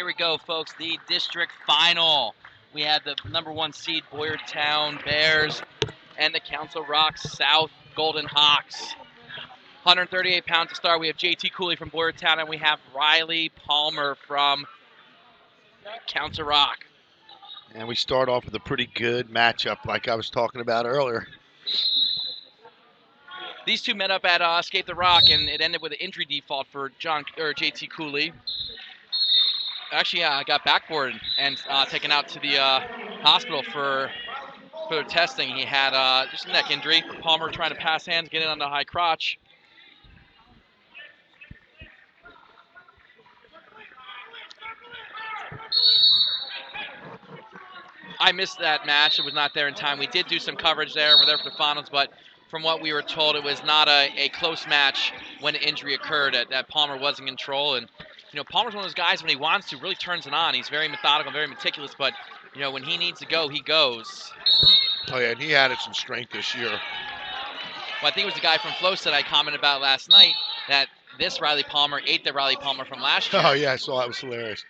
here we go, folks. The district final. We had the #1 seed Boyertown Bears and the Council Rock South Golden Hawks. 138 pounds to start. We have JT Cooley from Boyertown, and we have Riley Palmer from Council Rock. And we start off with a pretty good matchup, like I was talking about earlier. These two met up at Escape the Rock, and it ended with an injury default for JT Cooley. Actually, got backboarded and taken out to the hospital for testing. He had just a neck injury. Palmer trying to pass hands, get in on the high crotch. I missed that match. It was not there in time. We did do some coverage there, and we're there for the finals, but from what we were told, it was not a close match when the injury occurred. That Palmer was in control, and Palmer's one of those guys when he wants to really turns it on. He's very methodical, very meticulous, but when he needs to go, he goes. Oh yeah, and he added some strength this year. Well, I think it was the guy from Flow that I commented about last night that this Riley Palmer ate the Riley Palmer from last year. Oh yeah, I saw that. It was hilarious.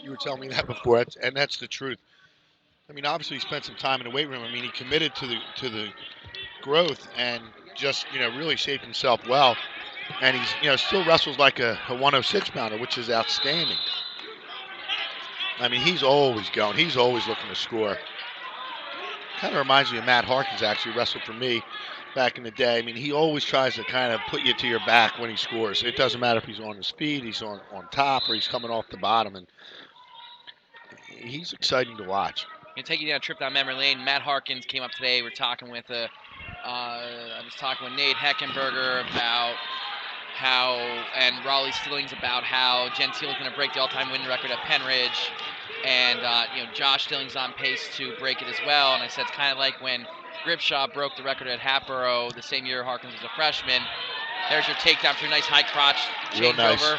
You were telling me that before, and that's the truth. I mean, obviously he spent some time in the weight room. I mean, he committed to the growth and just really shaped himself well. And he's still wrestles like a 106 pounder, which is outstanding. I mean, he's always going. He's always looking to score. Kind of reminds me of Matt Harkins, actually wrestled for me back in the day. I mean, he always tries to kind of put you to your back when he scores. It doesn't matter if he's on his feet, he's on top, or he's coming off the bottom. And he's exciting to watch. Take you down a trip down memory lane. Matt Harkins came up today. We're talking with I was talking with Nate Heckenberger about how, and Raleigh Stillings about how Gentile is going to break the all-time win record at Penridge, and Josh Stillings on pace to break it as well. And I said it's kind of like when Gripshaw broke the record at Hatboro the same year Harkins was a freshman. There's your takedown for a nice high crotch changeover. Nice.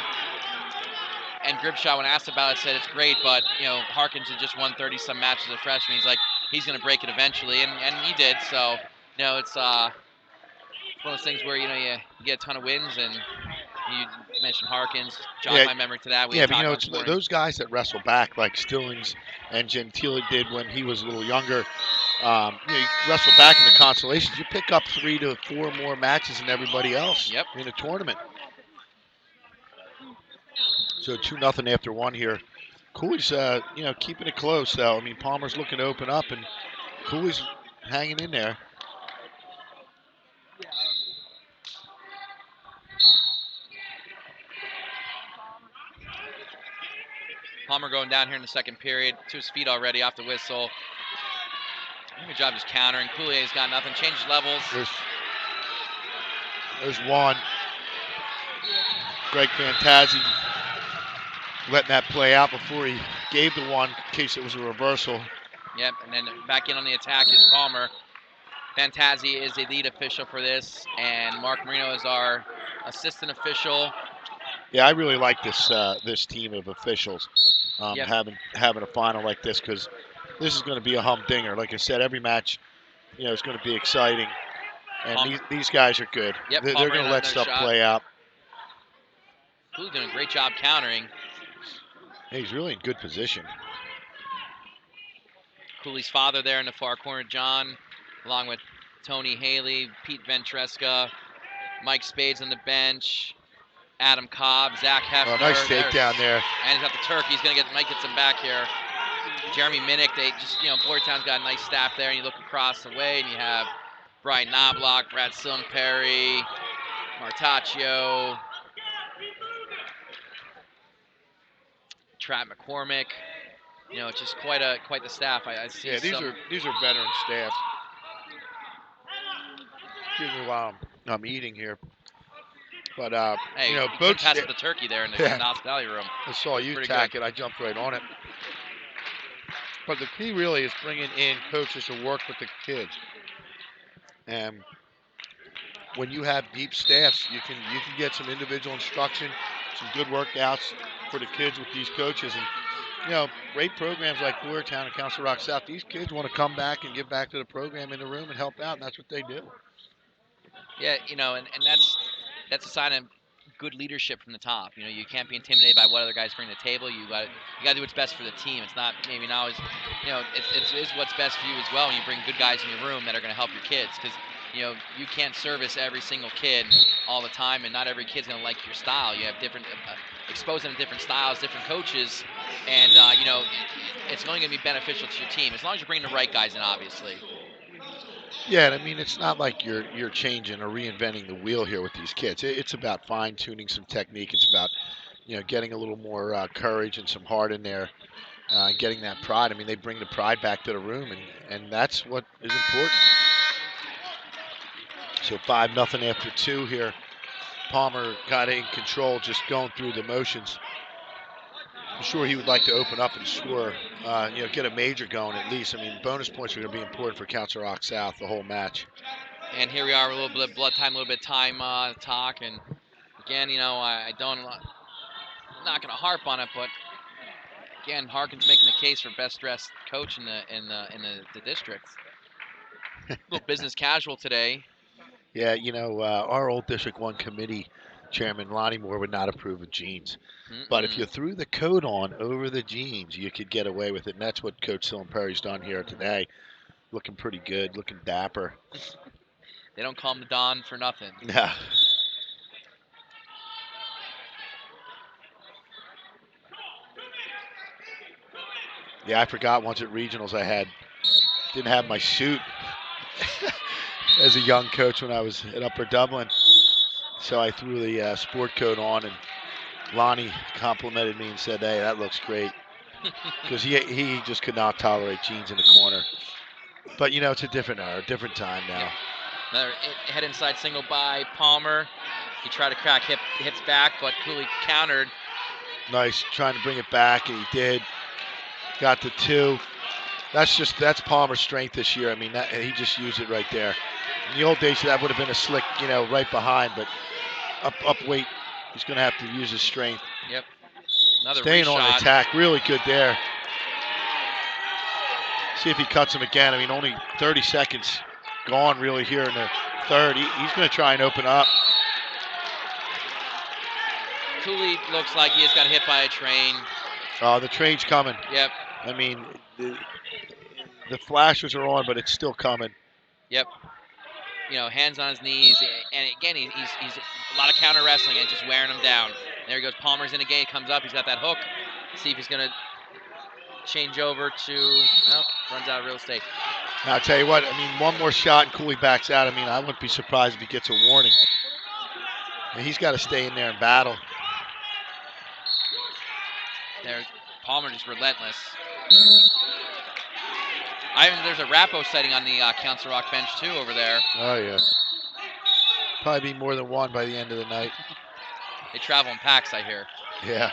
And Gripshaw, when asked about it, said it's great, but Harkins had just won 30-some matches as a freshman. He's like, he's going to break it eventually, and he did. So it's one of those things where you get a ton of wins, and you mentioned Harkins. Jogged my memory to that. But it's those guys that wrestle back like Stillings and Gentile did when he was a little younger. You wrestle back in the consolations. You pick up 3 to 4 more matches than everybody else in a tournament. So 2-0 after 1 here. Cooley's keeping it close though. I mean, Palmer's looking to open up, and Cooley's hanging in there. Palmer going down here in the second period, to his feet already off the whistle. Good job just countering. Cooley's got nothing. Changes levels. There's one. Greg Fantazzi letting that play out before he gave the one in case it was a reversal. Yep, and then back in on the attack is Palmer. Fantazzi is the lead official for this, and Mark Marino is our assistant official. Yeah, I really like this team of officials having a final like this, because this is going to be a humdinger. Like I said, every match is going to be exciting, and these guys are good. Yep, they're going to let stuff play out. Cooley's doing a great job countering. Hey, he's really in good position. Cooley's father there in the far corner, John, along with Tony Haley, Pete Ventresca, Mike Spades on the bench, Adam Cobb, Zach Hefner. Oh, nice takedown there. And he's got the turkey. He's going to Mike gets him back here. Jeremy Minnick, they just, Boyertown's got a nice staff there, and you look across the way, and you have Brian Knobloch, Brad Sillenperry, Martaccio, Trap McCormick. It's just quite the staff. I see. Yeah, these are veteran staff. Excuse me while I'm eating here. But hey, both pass the turkey there in the hospitality room. I saw you tack it. I jumped right on it. But the key really is bringing in coaches to work with the kids. And when you have deep staffs, you can get some individual instruction, some good workouts for the kids with these coaches. And great programs like Boyertown and Council Rock South, these kids want to come back and give back to the program in the room and help out, and that's what they do. Yeah, and that's a sign of good leadership from the top. You can't be intimidated by what other guys bring to the table. You got to do what's best for the team. It's not maybe not always, it's what's best for you as well when you bring good guys in your room that are going to help your kids, because you can't service every single kid all the time, and not every kid's going to like your style. You have different expose them to different styles, different coaches, and it's only going to be beneficial to your team as long as you're bringing the right guys in, obviously. Yeah, I mean, it's not like you're changing or reinventing the wheel here with these kids. It's about fine tuning some technique. It's about getting a little more courage and some heart in there, getting that pride. I mean, they bring the pride back to the room, and that's what is important. So 5-0 after 2 here. Palmer got in control, just going through the motions. I'm sure he would like to open up and score, get a major going at least. I mean, bonus points are going to be important for Council Rock South the whole match. And here we are, a little bit of blood time, a little bit of time talk. And again, I'm not going to harp on it, but again, Harkin's making the case for best dressed coach in the district. A little business casual today. Yeah, our old District 1 committee chairman, Lonnie Moore, would not approve of jeans. But if you threw the coat on over the jeans, you could get away with it. And that's what Coach Sillen Perry's done here today. Looking pretty good, looking dapper. They don't call him the Don for nothing. Yeah. Yeah, I forgot once at regionals didn't have my suit as a young coach when I was at Upper Dublin. So I threw the sport coat on, and Lonnie complimented me and said, "Hey, that looks great," because he just could not tolerate jeans in the corner. But it's a different era, different time now. Yeah. Another head inside single by Palmer. He tried to crack hips back, but Cooley countered. Nice, trying to bring it back, and he did. Got the 2. That's Palmer's strength this year. I mean, he just used it right there. In the old days, that would have been a slick, right behind, but up weight, he's going to have to use his strength. Yep. Another Staying reshot. on attack, really good there. See if he cuts him again. I mean, only 30 seconds gone really here in the third. He's going to try and open up. Cooley looks like he just got hit by a train. Oh, the train's coming. Yep. I mean, the flashers are on, but it's still coming. Yep. Hands on his knees, and again, he's a lot of counter wrestling and just wearing him down. There he goes. Palmer's in again. He comes up. He's got that hook. See if he's going to change over to. Nope. Runs out of real estate. Now, I'll tell you what. I mean, one more shot and Cooley backs out. I mean, I wouldn't be surprised if he gets a warning. And he's got to stay in there and battle. There's Palmer, just relentless. There's a Rappo sighting on the Council Rock bench too over there. Oh yeah. Probably be more than one by the end of the night. They travel in packs, I hear. Yeah.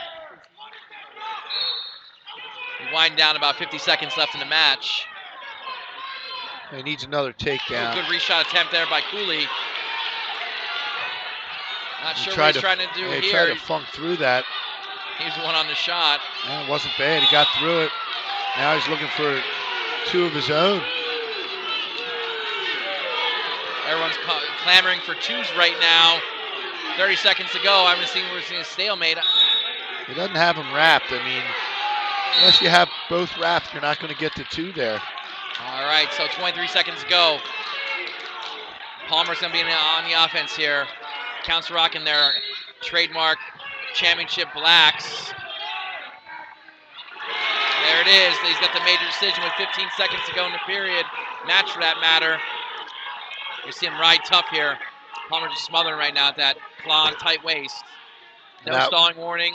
We wind down, about 50 seconds left in the match. He needs another takedown. Good reshot attempt there by Cooley. Not sure what he's trying to do here. He tried to funk through that. He's the one on the shot. Yeah, it wasn't bad. He got through it. Now he's looking for 2 of his own. Everyone's clamoring for 2s right now. 30 seconds to go. We're seeing a stalemate. He doesn't have them wrapped. I mean, unless you have both wrapped, you're not going to get to 2 there. All right, so 23 seconds to go. Palmer's going to be on the offense here. Council Rock in their trademark championship blacks. There it is. He's got the major decision with 15 seconds to go in the period. Match for that matter. You see him ride tough here. Palmer just smothering right now at that claw and tight waist. No stalling warning.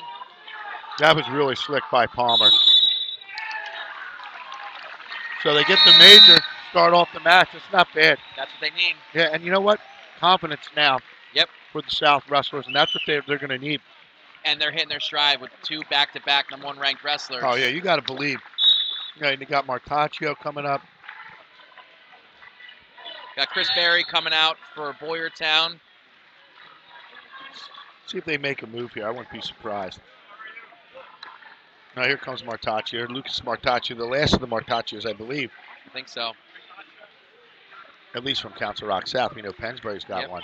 That was really slick by Palmer. So they get the major, start off the match. It's not bad. That's what they need. Yeah, and you know what? Confidence now. Yep. For the South wrestlers, and that's what they're going to need. And they're hitting their stride with 2 back-to-back #1 ranked wrestlers. Oh yeah, you got to believe. Yeah, you got Martaccio coming up. Got Chris Berry coming out for Boyertown. See if they make a move here. I wouldn't be surprised. Now here comes Martaccio. Lucas Martaccio, the last of the Martaccios, I believe. I think so. At least from Council Rock South. We know Pennsbury's got one.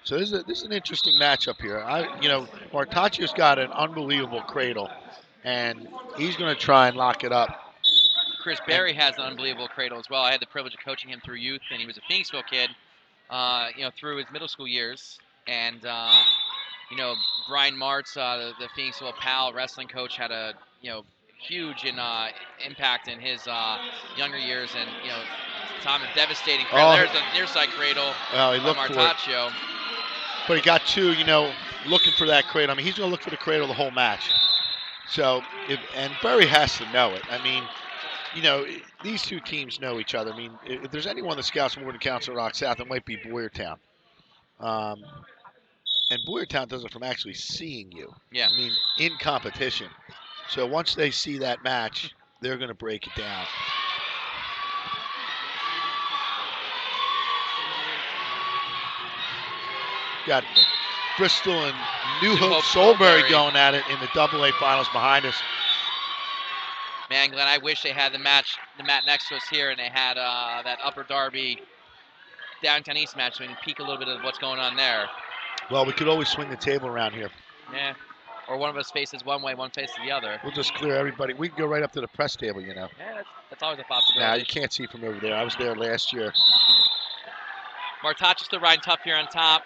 So this is an interesting matchup here. Martacio's got an unbelievable cradle, and he's going to try and lock it up. Chris Berry has an unbelievable cradle as well. I had the privilege of coaching him through youth, and he was a Phoenixville kid, through his middle school years. And Brian Martz, the Phoenixville PAL wrestling coach, had a huge impact in his younger years, and Tom, a devastating cradle. There's a near side cradle by Martaccio. But he got two, looking for that cradle. I mean, he's going to look for the cradle the whole match. So, and Berry has to know it. I mean, these two teams know each other. I mean, if there's anyone that scouts more than Council Rock South, it might be Boyertown. And Boyertown does it from actually seeing you. Yeah. I mean, in competition. So once they see that match, they're going to break it down. Got Bristol and New Hope Soulbury going at it in the AA finals behind us. Man, Glenn, I wish they had the mat next to us here, and they had that Upper Darby Downtown East match, so we can peek a little bit of what's going on there. Well, we could always swing the table around here. Yeah. Or one of us faces one way, one faces the other. We'll just clear everybody. We can go right up to the press table, Yeah, that's always a possibility. Nah, you can't see from over there. I was there last year. Martaccio still riding tough here on top.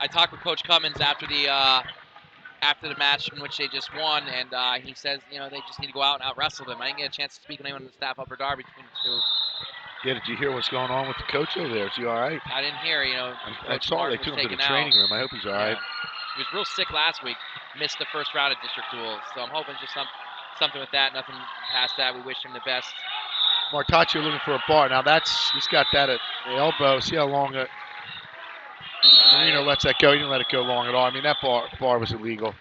I talked with Coach Cummins after the match in which they just won, and he says, they just need to go out and out-wrestle them. I didn't get a chance to speak with anyone on the staff Upper Darby between the two. Yeah, did you hear what's going on with the coach over there? Is he all right? I didn't hear, I saw they took him to the training room. I hope he's all right. He was real sick last week, missed the first round of district duels, so I'm hoping just something with that, nothing past that. We wish him the best. Martaccio looking for a bar. Now he's got that at the elbow. See how long Marino lets that go. He didn't let it go long at all. I mean, that bar was illegal.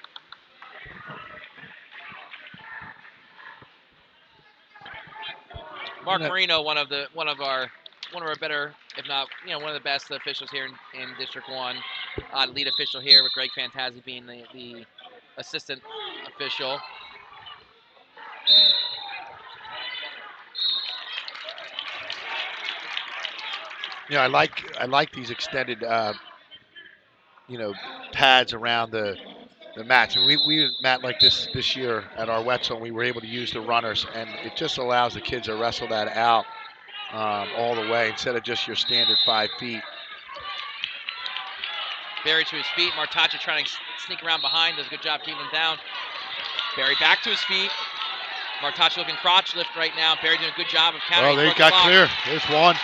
Mark Marino, one of our better, if not one of the best officials here in District 1. Lead official here, with Greg Fantazzi being the assistant official. I like these extended pads around the match. And we had mat like this year at our Wetzel. We were able to use the runners, and it just allows the kids to wrestle that out all the way instead of just your standard 5 feet. Berry to his feet. Martaccio trying to sneak around behind. Does a good job keeping him down. Berry back to his feet. Martaccio looking crotch lift right now. Berry doing a good job of countering. Oh, there he got clear. There's one.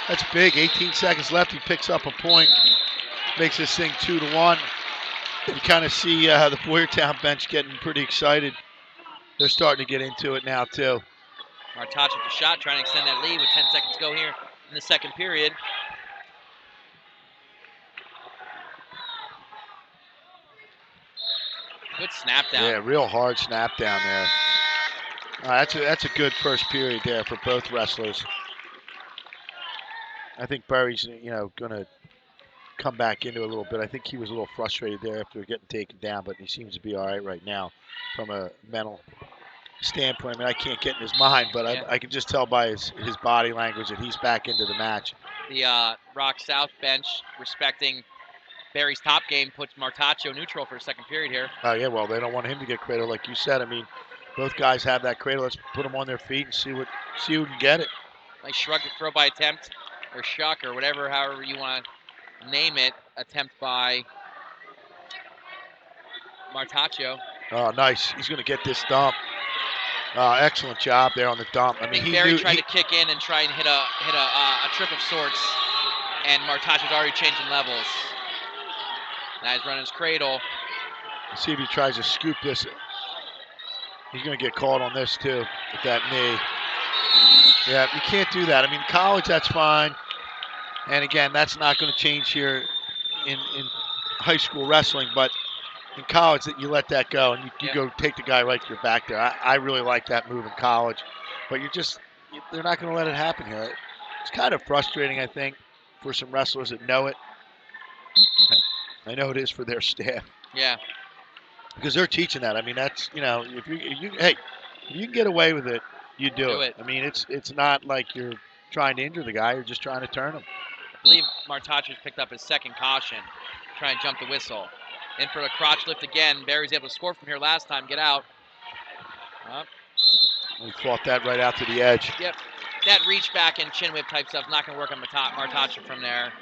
That's big. 18 seconds left. He picks up a point. Makes this thing 2-1. You kind of see the Boyertown bench getting pretty excited. They're starting to get into it now, too. Martaccio with the shot, trying to extend that lead with 10 seconds to go here in the second period. Good snap down. Yeah, real hard snap down there. That's a good first period there for both wrestlers. I think Berry's going to come back into it a little bit. I think he was a little frustrated there after getting taken down, but he seems to be all right now from a mental standpoint. I mean, I can't get in his mind, but I can just tell by his body language that he's back into the match. The Rock South bench, respecting Berry's top game, puts Martaccio neutral for a second period here. Oh, yeah, well, they don't want him to get cradle, like you said. I mean, both guys have that cradle. Let's put them on their feet and see who can get it. Nice shrug to throw by attempt, or shuck, or whatever, however you want to name it. Attempt by Martaccio. Oh, nice. He's going to get this dump. Excellent job there on the dump. I think Berry tried to kick in and try and hit a trip of sorts, and Martaccio's already changing levels. Now he's running his cradle. Let's see if he tries to scoop this. He's going to get caught on this too with that knee. Yeah, you can't do that. I mean, college, that's fine. And again, that's not going to change here in high school wrestling, but in college that you let that go and you go take the guy right to your back there. I really like that move in college, but they're not going to let it happen here. It's kind of frustrating, I think, for some wrestlers that know it. I know it is for their staff. Yeah. Because they're teaching that. I mean, that's, if you can get away with it, you do it. I mean, it's not like you're trying to injure the guy, you're just trying to turn him. I believe Martacho's picked up his second caution, trying to jump the whistle. In for the crotch lift again. Barry's able to score from here last time. Get out. He fought that right out to the edge. Yep. That reach back and chin whip type stuff not going to work on Martacho from there.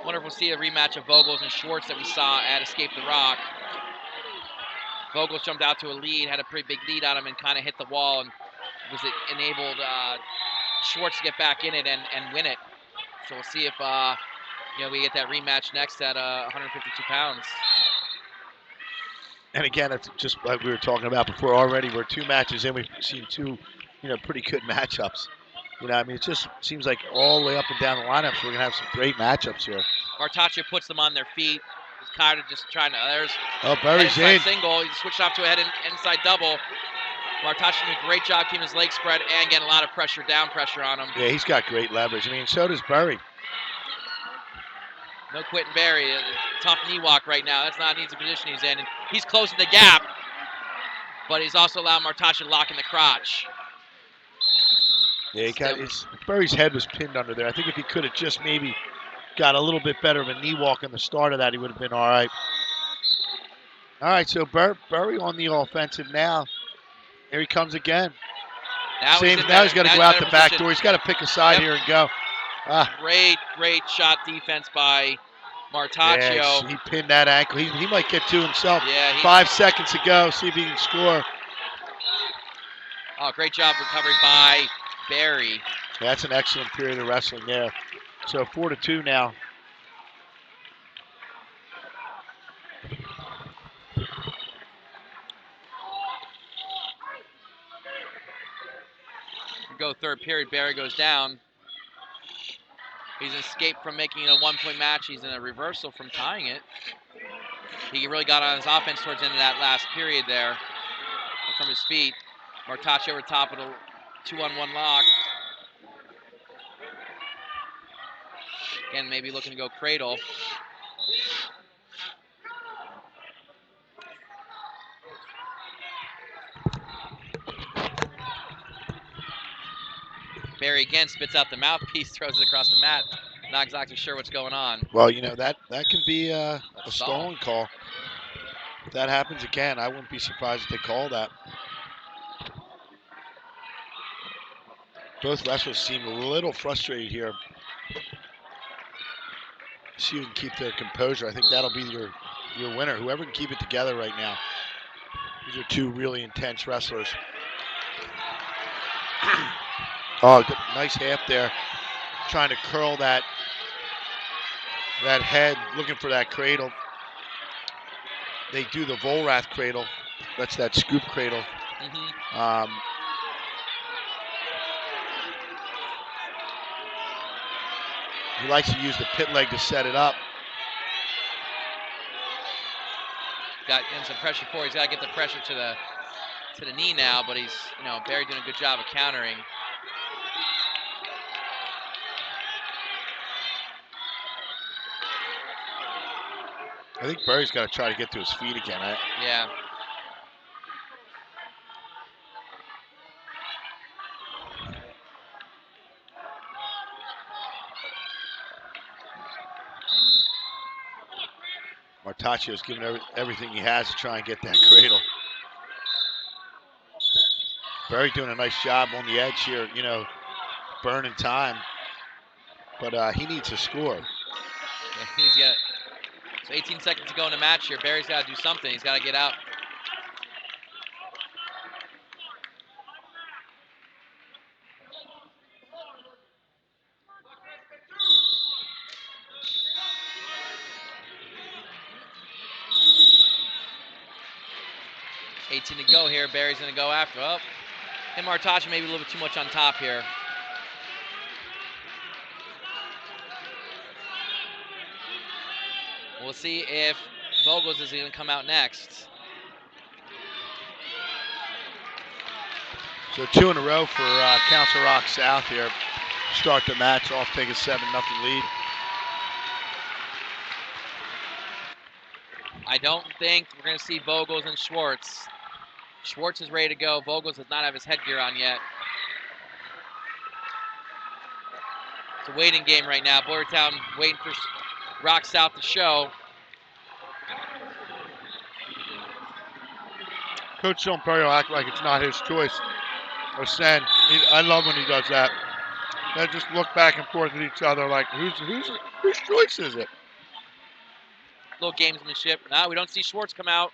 Wonder if we'll see a rematch of Vogels and Schwartz that we saw at Escape the Rock. Vogels jumped out to a lead, had a pretty big lead on him, and kind of hit the wall, and enabled Schwartz to get back in it and win it. So we'll see if we get that rematch next at 152 pounds. And again, it's just like we were talking about before already. We're 2 matches in. We've seen 2, pretty good matchups. It just seems like all the way up and down the lineups, we're going to have some great matchups here. Martacho puts them on their feet. He's kind of just trying to, Barry's in. Single. He switched off to a head inside double. Martacho did a great job keeping his leg spread and getting a lot of down pressure on him. Yeah, he's got great leverage. So does Barry. No quitting Barry. Tough knee walk right now. That's not an easy position he's in. And he's closing the gap, but he's also allowed Martacho to lock in the crotch. Yeah, Barry's head was pinned under there. I think if he could have just maybe got a little bit better of a knee walk on the start of that, he would have been all right. All right, so Barry on the offensive now. Here he comes again. Now he's got to go out the back door. He's got to pick a side here and go. Great shot defense by Martacho. Yeah, he pinned that ankle. He might get 2 himself. Yeah, 5 seconds to go. See if he can score. Oh, great job recovering by Barry. Yeah, that's an excellent period of wrestling there. So 4-2 now. Go third period, Barry goes down. He's escaped from making it a 1-point match. He's in a reversal from tying it. He really got on his offense towards the end of that last period there from his feet. Martacho over top of the 2-on-1 lock. Again, maybe looking to go cradle. Barry again spits out the mouthpiece, throws it across the mat. Not exactly sure what's going on. Well, that can be a stolen call. If that happens again, I wouldn't be surprised if they call that. Both wrestlers seem a little frustrated here. See who can keep their composure. I think that'll be your winner. Whoever can keep it together right now. These are 2 really intense wrestlers. Oh, good, nice half there. Trying to curl that head, looking for that cradle. They do the Volrath cradle. That's that scoop cradle. Mm-hmm. He likes to use the pit leg to set it up. Got him some pressure forward. He's got to get the pressure to the knee now, but he's, Barry doing a good job of countering. I think Barry's got to try to get to his feet again. Yeah. Martacho's giving everything he has to try and get that cradle. Barry doing a nice job on the edge here, burning time. But he needs to score. Yeah, he's got 18 seconds to go in the match here. Barry's got to do something. He's got to get out. $18 to go here. Barry's going to go after. Oh, and Martacho maybe a little bit too much on top here. We'll see if Vogels is going to come out next. So 2 in a row for Council Rock South here. Start the match off, take a 7-0 lead. I don't think we're going to see Vogels and Schwartz. Schwartz is ready to go. Vogels does not have his headgear on yet. It's a waiting game right now. Boyertown waiting for Rock South to show. Coach Silverio act like it's not his choice or send. I love when he does that. They just look back and forth at each other like, whose choice is it? Little gamesmanship. Now we don't see Schwartz come out.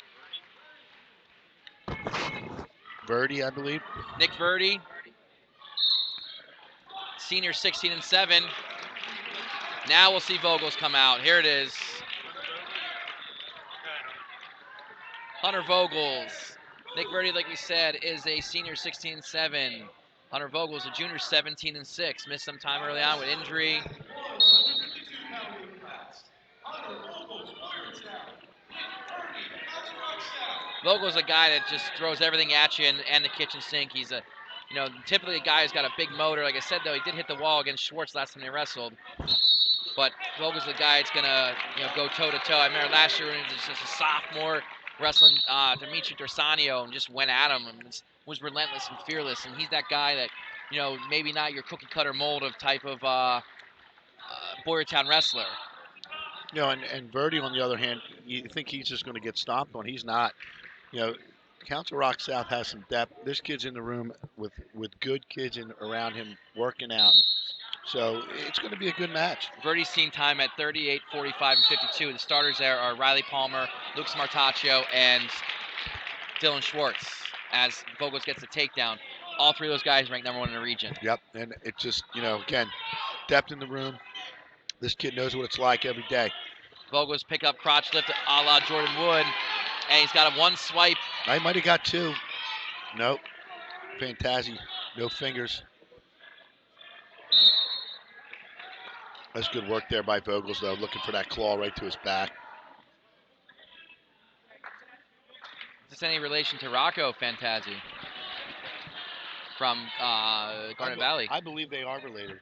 Verdi, I believe. Nick Verdi, senior 16 and 7. Now we'll see Vogels come out. Here it is. Hunter Vogels. Nick Verdi, like we said, is a senior 16 and 7. Hunter Vogels, a junior 17 and 6. Missed some time early on with injury. Vogel's a guy that just throws everything at you and the kitchen sink. He's typically a guy who's got a big motor. Like I said, though, he did hit the wall against Schwartz last time they wrestled. But Vogel's the guy that's gonna, go toe to toe. I remember last year when he was just a sophomore wrestling Dimitri Dorsanio and just went at him and was relentless and fearless. And he's that guy that, maybe not your cookie cutter mold of type of Boyertown wrestler. And Verdi, on the other hand, you think he's just going to get stomped on. He's not. Council Rock South has some depth. This kid's in the room with good kids around him working out. So it's going to be a good match. Verdi's seen time at 38, 45, and 52. The starters there are Riley Palmer, Luke Smartaccio, and Dylan Schwartz as Vogels gets the takedown. All three of those guys ranked #1 in the region. Yep, and it's just, again, depth in the room. This kid knows what it's like every day. Vogels pick up crotch lift a la Jordan Wood, and he's got a one swipe. I might have got two. Nope. Fantazi, no fingers. That's good work there by Vogels, though, looking for that claw right to his back. Is this any relation to Rocco Fantazi from Garnet Valley? I believe they are related.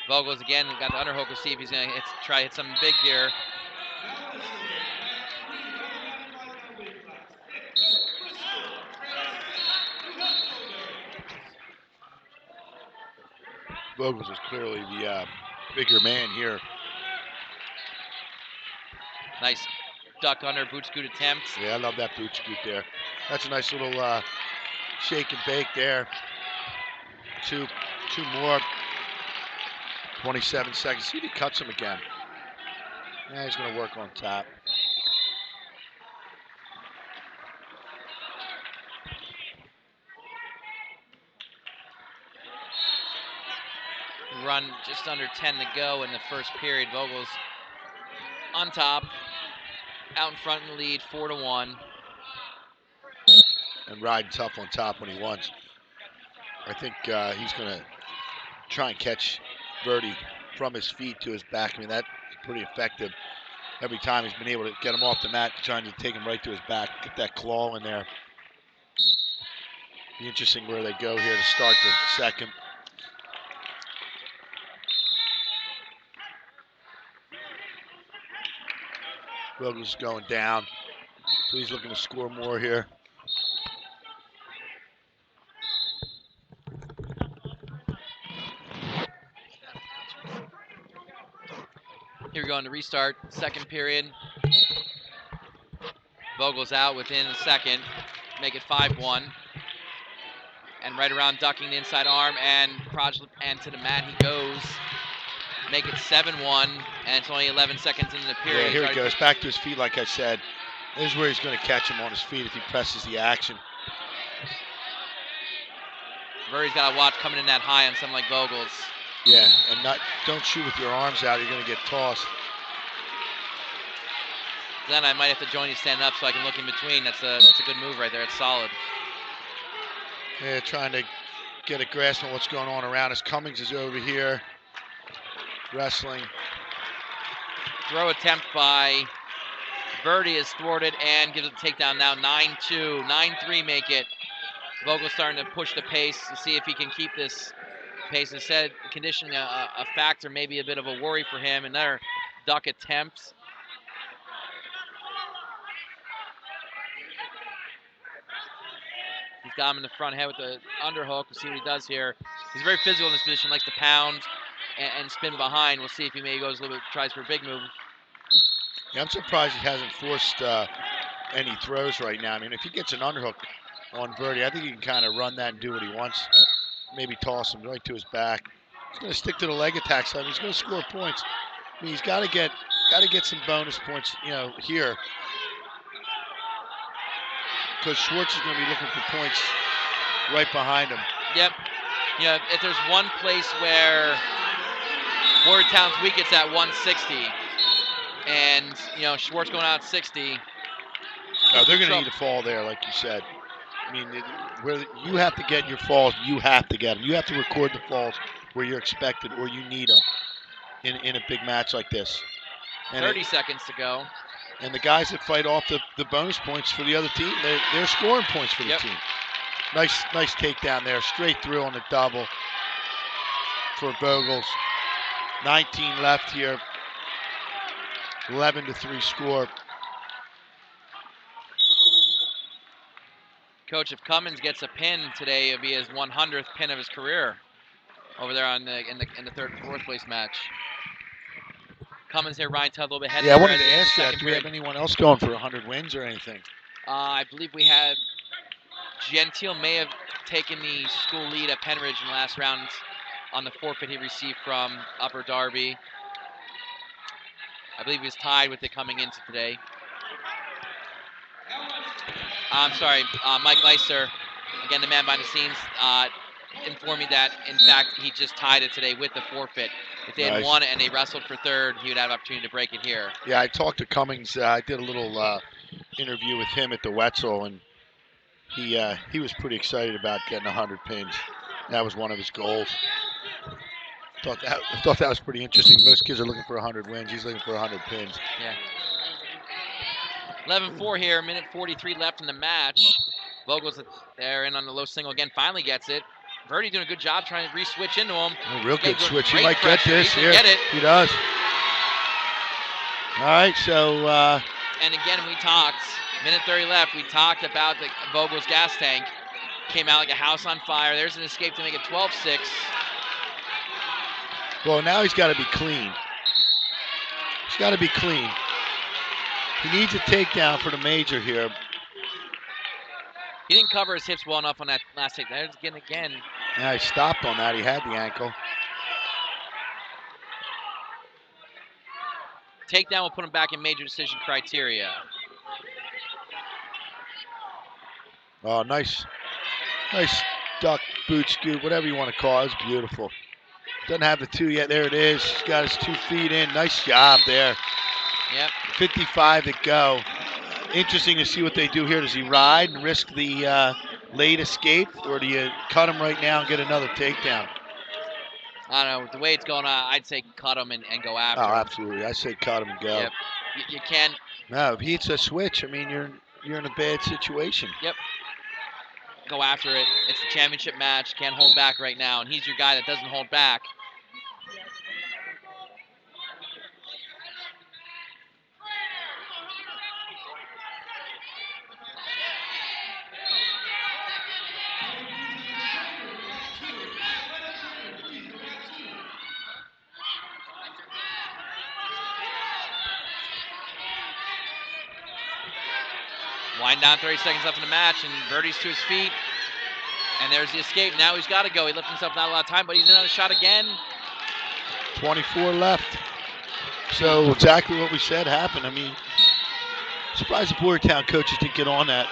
Vogels again got the underhook. We'll see if he's going to try to hit something big here. Vogels is clearly the bigger man here. Nice duck under boot scoot attempt. Yeah, I love that boot scoot there. That's a nice little shake and bake there. Two more. 27 seconds. See if he cuts him again. Yeah, he's going to work on top. Run just under 10 to go in the first period. Vogels on top, out in front in the lead, 4-1. And riding tough on top when he wants. I think he's going to try and catch Verdi from his feet to his back. I mean, that's pretty effective. Every time he's been able to get him off the mat, trying to take him right to his back, get that claw in there. Be interesting where they go here to start the second. Vogels going down, so he's looking to score more here. Here we go on the restart, second period. Vogels out within a second, make it 5-1. And right around ducking the inside arm and to the mat he goes. Make it 7-1, and it's only 11 seconds into the period. Yeah, here he goes, back to his feet like I said. This is where he's going to catch him on his feet if he presses the action. Verdi's got to watch coming in that high on something like Vogels. Yeah, and don't shoot with your arms out, you're going to get tossed. Then I might have to join you standing up so I can look in between. That's a good move right there. It's solid. Yeah, trying to get a grasp on what's going on around us. Cummings is over here wrestling. Throw attempt by Verdi is thwarted and gives it a takedown now. 9-2, 9-3 make it. Vogel starting to push the pace to see if he can keep this Pace has said conditioning a factor, maybe a bit of a worry for him. Another duck attempt. He's got him in the front head with the underhook. We'll see what he does here. He's very physical in this position, likes to pound and spin behind. We'll see if he maybe goes a little bit, tries for a big move. Yeah, I'm surprised he hasn't forced any throws right now. I mean, if he gets an underhook on Verdi, I think he can kind of run that and do what he wants. Maybe toss him right to his back. He's going to stick to the leg attack side. He's going to score points. I mean, he's got to get some bonus points, here, because Schwartz is going to be looking for points right behind him. Yep. Yeah. If there's one place where Boyertown's weak, it's at 160, and Schwartz going out 60. No, they're going to need a fall there, like you said. I mean, where you have to get your falls, you have to get them. You have to record the falls where you're expected or you need them in a big match like this. And 30 seconds to go. And the guys that fight off the bonus points for the other team, they're scoring points for the team. Nice takedown there, straight through on the double for Vogels. 19 left here. 11-3 score. Coach, if Cummins gets a pin today, it'll be his 100th pin of his career over there in the third and fourth place match. Cummins here, Ryan Tudd a little bit ahead. Yeah, I wanted to ask that. Do we have anyone else going for 100 wins or anything? I believe we had Gentile may have taken the school lead at Penridge in the last round on the forfeit he received from Upper Darby. I believe he was tied with it coming into today. I'm sorry, Mike Leister, again the man behind the scenes, informed me that in fact he just tied it today with the forfeit. If they had won it and they wrestled for third, he would have an opportunity to break it here. Yeah, I talked to Cummings. I did a little interview with him at the Wetzel, and he was pretty excited about getting 100 pins. That was one of his goals. I thought that was pretty interesting. Most kids are looking for 100 wins. He's looking for 100 pins. Yeah. 11-4 here, minute 43 left in the match. Vogel's there in on the low single again, finally gets it. Verdi doing a good job trying to re-switch into him. A real good switch. He might pressure. get this here. Get it. He does. All right, so. And again, we talked, minute 30 left, we talked about the Vogel's gas tank. Came out like a house on fire. There's an escape to make it 12-6. Well, now he's got to be clean. He's got to be clean. He needs a takedown for the major here. He didn't cover his hips well enough on that last take. There's again. Yeah, he stopped on that. He had the ankle. Takedown will put him back in major decision criteria. Oh, nice duck, boot, scoop, whatever you want to call it. It's beautiful. Doesn't have the two yet. There it is. He's got his 2 feet in. Nice job there. Yep. 55 to go. Interesting to see what they do here. Does he ride and risk the late escape, or do you cut him right now and get another takedown? I don't know. The way it's going on, I'd say cut him and go after him. Oh, absolutely. I say cut him and go. Yep. You can't. No, if he hits a switch, I mean, you're in a bad situation. Yep. Go after it. It's a championship match. Can't hold back right now, and he's your guy that doesn't hold back. Wind down, 30 seconds left in the match, and Verdi's to his feet. And there's the escape. Now he's got to go. He left himself not a lot of time, but he's in on a shot again. 24 left. So exactly what we said happened. I mean, surprised the Boyertown coaches didn't get on that.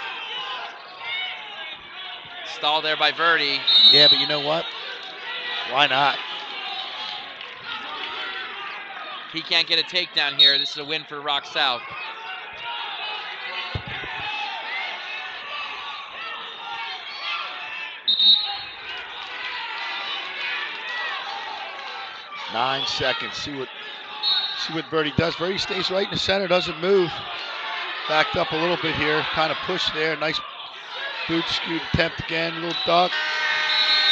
Stalled there by Verdi. Yeah, but you know what? Why not? He can't get a takedown here. This is a win for Rock South. Nine seconds. See what Verdi does. Verdi stays right in the center, doesn't move. Backed up a little bit here. Kind of pushed there. Nice boot scoot attempt again. Little duck.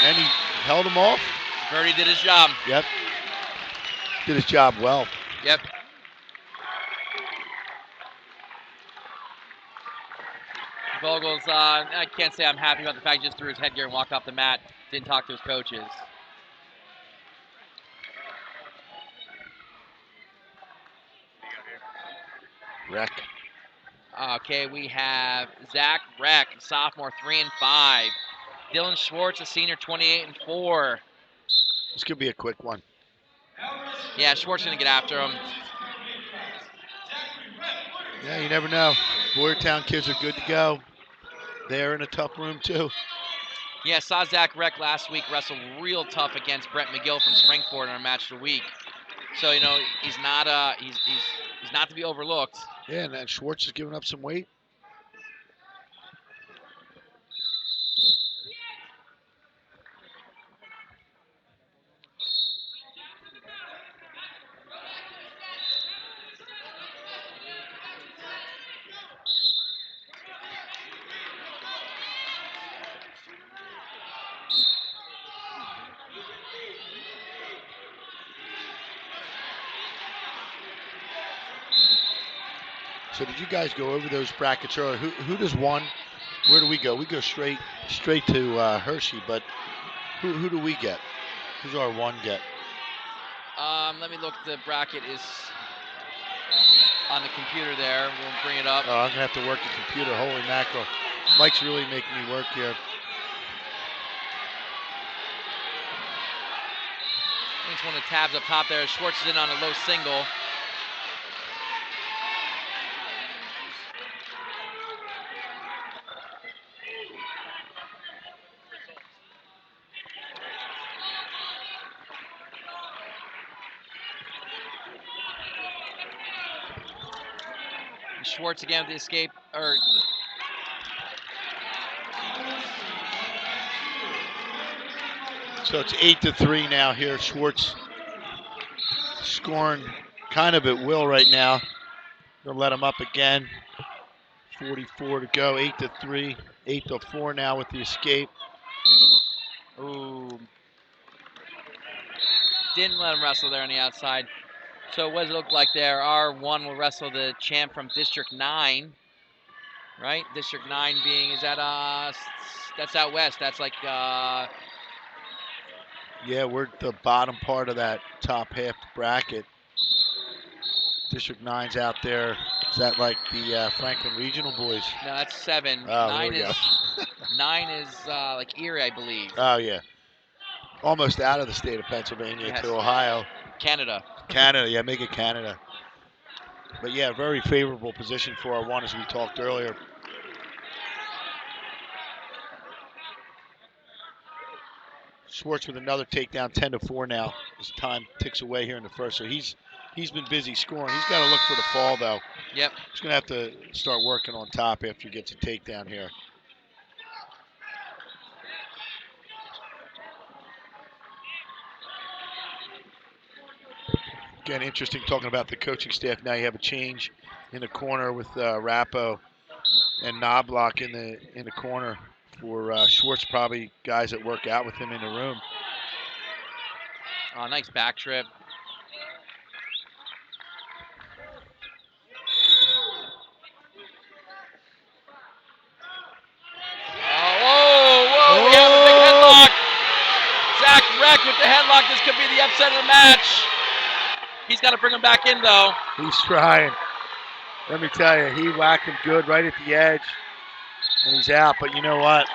And he held him off. Birdie did his job. Yep. Did his job well. Yep. Vogel's, I can't say I'm happy about the fact he just threw his headgear and walked off the mat. Didn't talk to his coaches. Wreck. Okay, we have Zach Reck, sophomore, 3 and 5. Dylan Schwartz, a senior, 28 and 4. This could be a quick one. Yeah, Schwartz gonna get after him. Yeah, you never know. Boyertown kids are good to go. They're in a tough room too. Yeah, saw Zach Reck last week wrestle real tough against Brett McGill from Springford in our match of the week. So he's not he's not to be overlooked. Yeah, and then Schwartz is giving up some weight. So did you guys go over those brackets earlier? Who does one? Where do we go? We go straight to Hershey, but who do we get? Who's our one get? Let me look. The bracket is on the computer there. We'll bring it up. Oh, I'm gonna have to work the computer. Holy mackerel! Mike's really making me work here. It's one of the tabs up top there. Schwartz is in on a low single. Schwartz again with the escape, So it's 8-3 now here. Schwartz scoring kind of at will right now. They'll let him up again. 44 to go. 8-3. 8-4 now with the escape. Ooh. Didn't let him wrestle there on the outside. So what does it look like there? R1 will wrestle the champ from District 9. Right? District 9 being, is that, that's out west. That's like, Yeah, we're at the bottom part of that top half bracket. District 9's out there. Is that like the Franklin Regional boys? no, that's 7. Oh, 9 there we is, go. 9 is like Erie, I believe. Oh, yeah. Almost out of the state of Pennsylvania Yes. to Ohio. Canada. Canada, yeah, make it Canada. But yeah, very favorable position for our one as we talked earlier. Schwartz with another takedown, 10-4 now as time ticks away here in the first. So he's been busy scoring. He's got to look for the fall though. Yep. He's going to have to start working on top after he gets a takedown here. Again, interesting talking about the coaching staff. Now you have a change in the corner with Rappo and Knobloch in the corner for Schwartz. Probably guys that work out with him in the room. Oh, nice back trip. Whoa, we have a big headlock. Zach Reck with the headlock. This could be the upset of the match. He's got to bring him back in, though. He's trying. Let me tell you, he whacked him good right at the edge, and he's out. But you know what?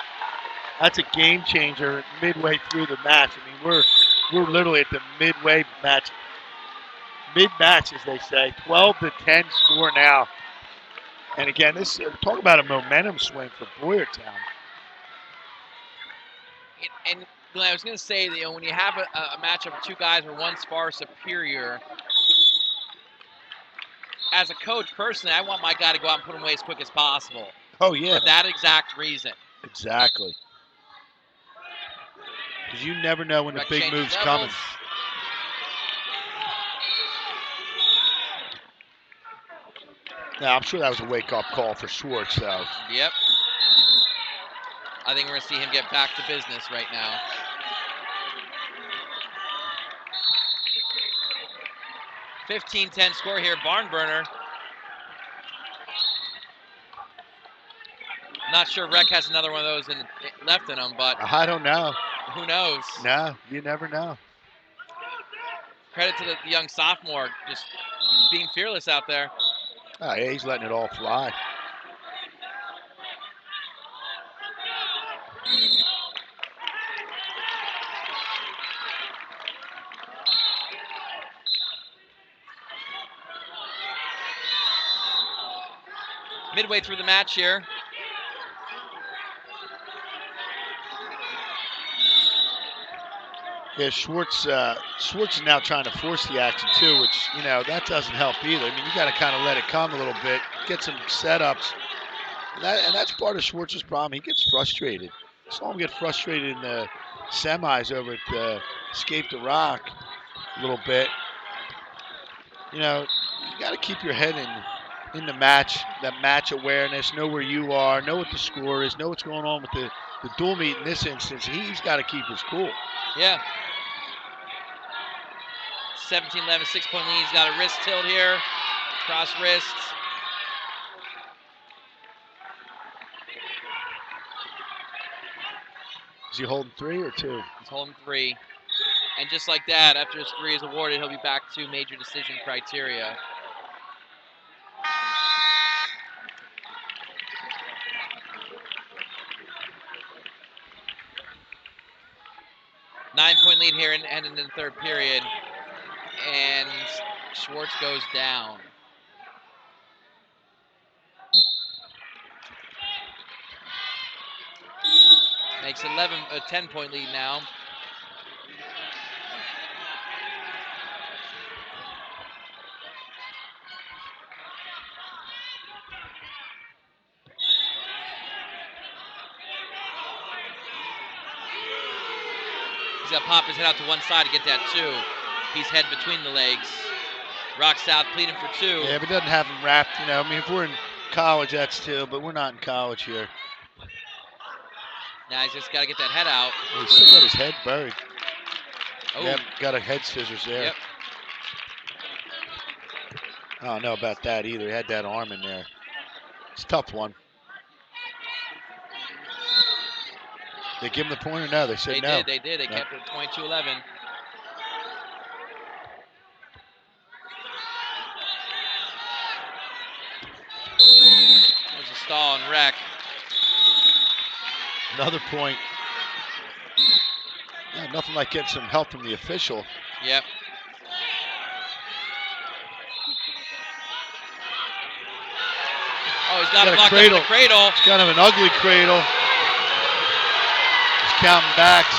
That's a game changer midway through the match. I mean, we're literally at the midway match, mid-match, as they say. 12-10 score now. And again, this talk about a momentum swing for Boyertown. And Glenn, I was going to say that when you have a matchup of two guys where one's far superior, as a coach, personally, I want my guy to go out and put him away as quick as possible. Oh, yeah. For that exact reason. Exactly. Because you never know when the big move's coming. Now, I'm sure that was a wake-up call for Schwartz, though. Yep. I think we're going to see him get back to business right now. 15-10 score here, barn burner. Not sure Rec has another one of those left in him, but I don't know. who knows? No, you never know. Credit to the young sophomore, just being fearless out there. Oh, yeah, he's letting it all fly. Midway through the match here. Yeah, Schwartz is now trying to force the action too, which, that doesn't help either. I mean, you got to kind of let it come a little bit, get some setups. And that's part of Schwartz's problem. He gets frustrated. Saw him get frustrated in the semis over at Escape the Rock a little bit. You got to keep your head in the match, that match awareness, know where you are, know what the score is, know what's going on with the dual meet in this instance. He's got to keep his cool. Yeah. 17-11, 6-point lead. He's got a wrist tilt here, cross wrists. Is he holding 3 or 2? He's holding 3. And just like that, after his 3 is awarded, he'll be back to major decision criteria. Nine-point lead here and in the third period. And Schwartz goes down. Makes 10-point lead now. He's got to pop his head out to one side to get that 2. He's head between the legs. Rock South pleading for 2. Yeah, but it doesn't have him wrapped. I mean, if we're in college, that's 2, but we're not in college here. Now he's just got to get that head out. Well, he's still got his head buried. Oh. Yep, got a head scissors there. Yep. I don't know about that either. He had that arm in there. It's a tough one. They give him the point or no? They said no. They did. They kept it at 22-11. There's a stall and wreck. Another point. Yeah, nothing like getting some help from the official. Yep. Oh, he's got it blocked up in the cradle. It's kind of an ugly cradle. He's counting backs.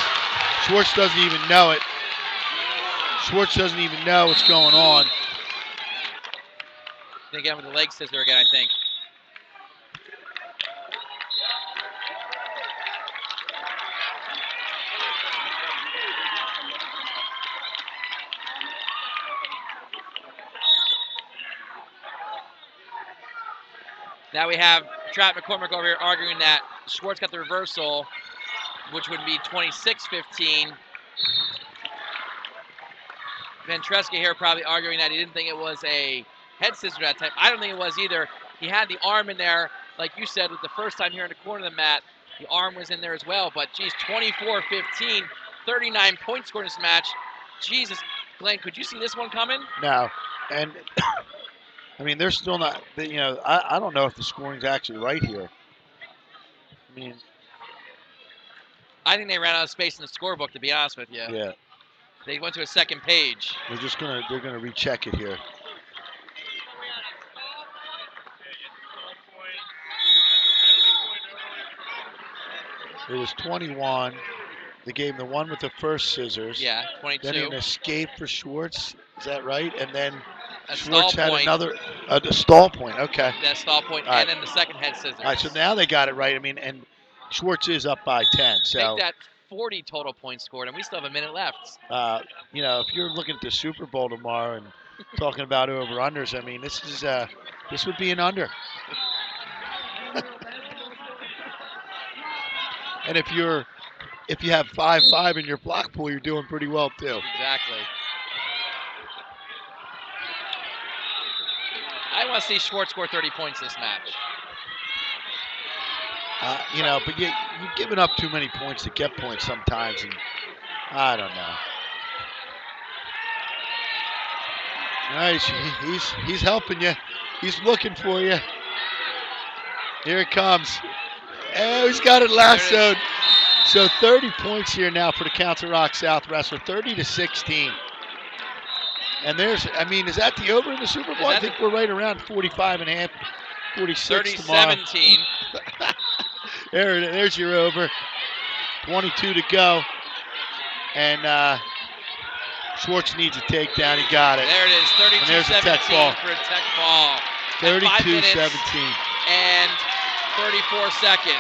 Schwartz doesn't even know it. Schwartz doesn't even know what's going on. Gonna get him with the leg scissor again, I think. Now we have Trapp McCormick over here arguing that Schwartz got the reversal, which would be 26-15. Ventreska here probably arguing that he didn't think it was a head scissor that time. I don't think it was either. He had the arm in there, like you said, with the first time here in the corner of the mat. The arm was in there as well, but geez, 24-15, 39 points scored in this match. Jesus, Glenn, could you see this one coming? No, and I mean, they're still not, I don't know if the scoring's actually right here. I mean, I think they ran out of space in the scorebook, to be honest with you. Yeah. They went to a second page. They're gonna recheck it here. It was 21. They gave him the one with the first scissors. Yeah, 22. Then an escape for Schwartz. Is that right? And then a Schwartz had point. another a stall point. Okay. That stall point, All and right. then the second head scissors. All right, so now they got it right. I mean, and Schwartz is up by 10. So make that 40 total points scored, and we still have a minute left. If you're looking at the Super Bowl tomorrow and talking about over-unders, I mean, this would be an under. And if you have 5-5 in your block pool, you're doing pretty well too. Exactly. I want to see Schwartz score 30 points this match. But you're giving up too many points to get points sometimes, and I don't know. Nice, he's helping you. He's looking for you. Here it comes. Oh, he's got it lassoed. So 30 points here now for the Council Rock South wrestler, 30-16. And is that the over in the Super Bowl? I think we're right around 45 and a half, 46 tomorrow. 30-17. There's your over. 22 to go. And Schwartz needs a takedown. He got it. There it is, 32-17 for a tech ball. 32-17. And 34 seconds.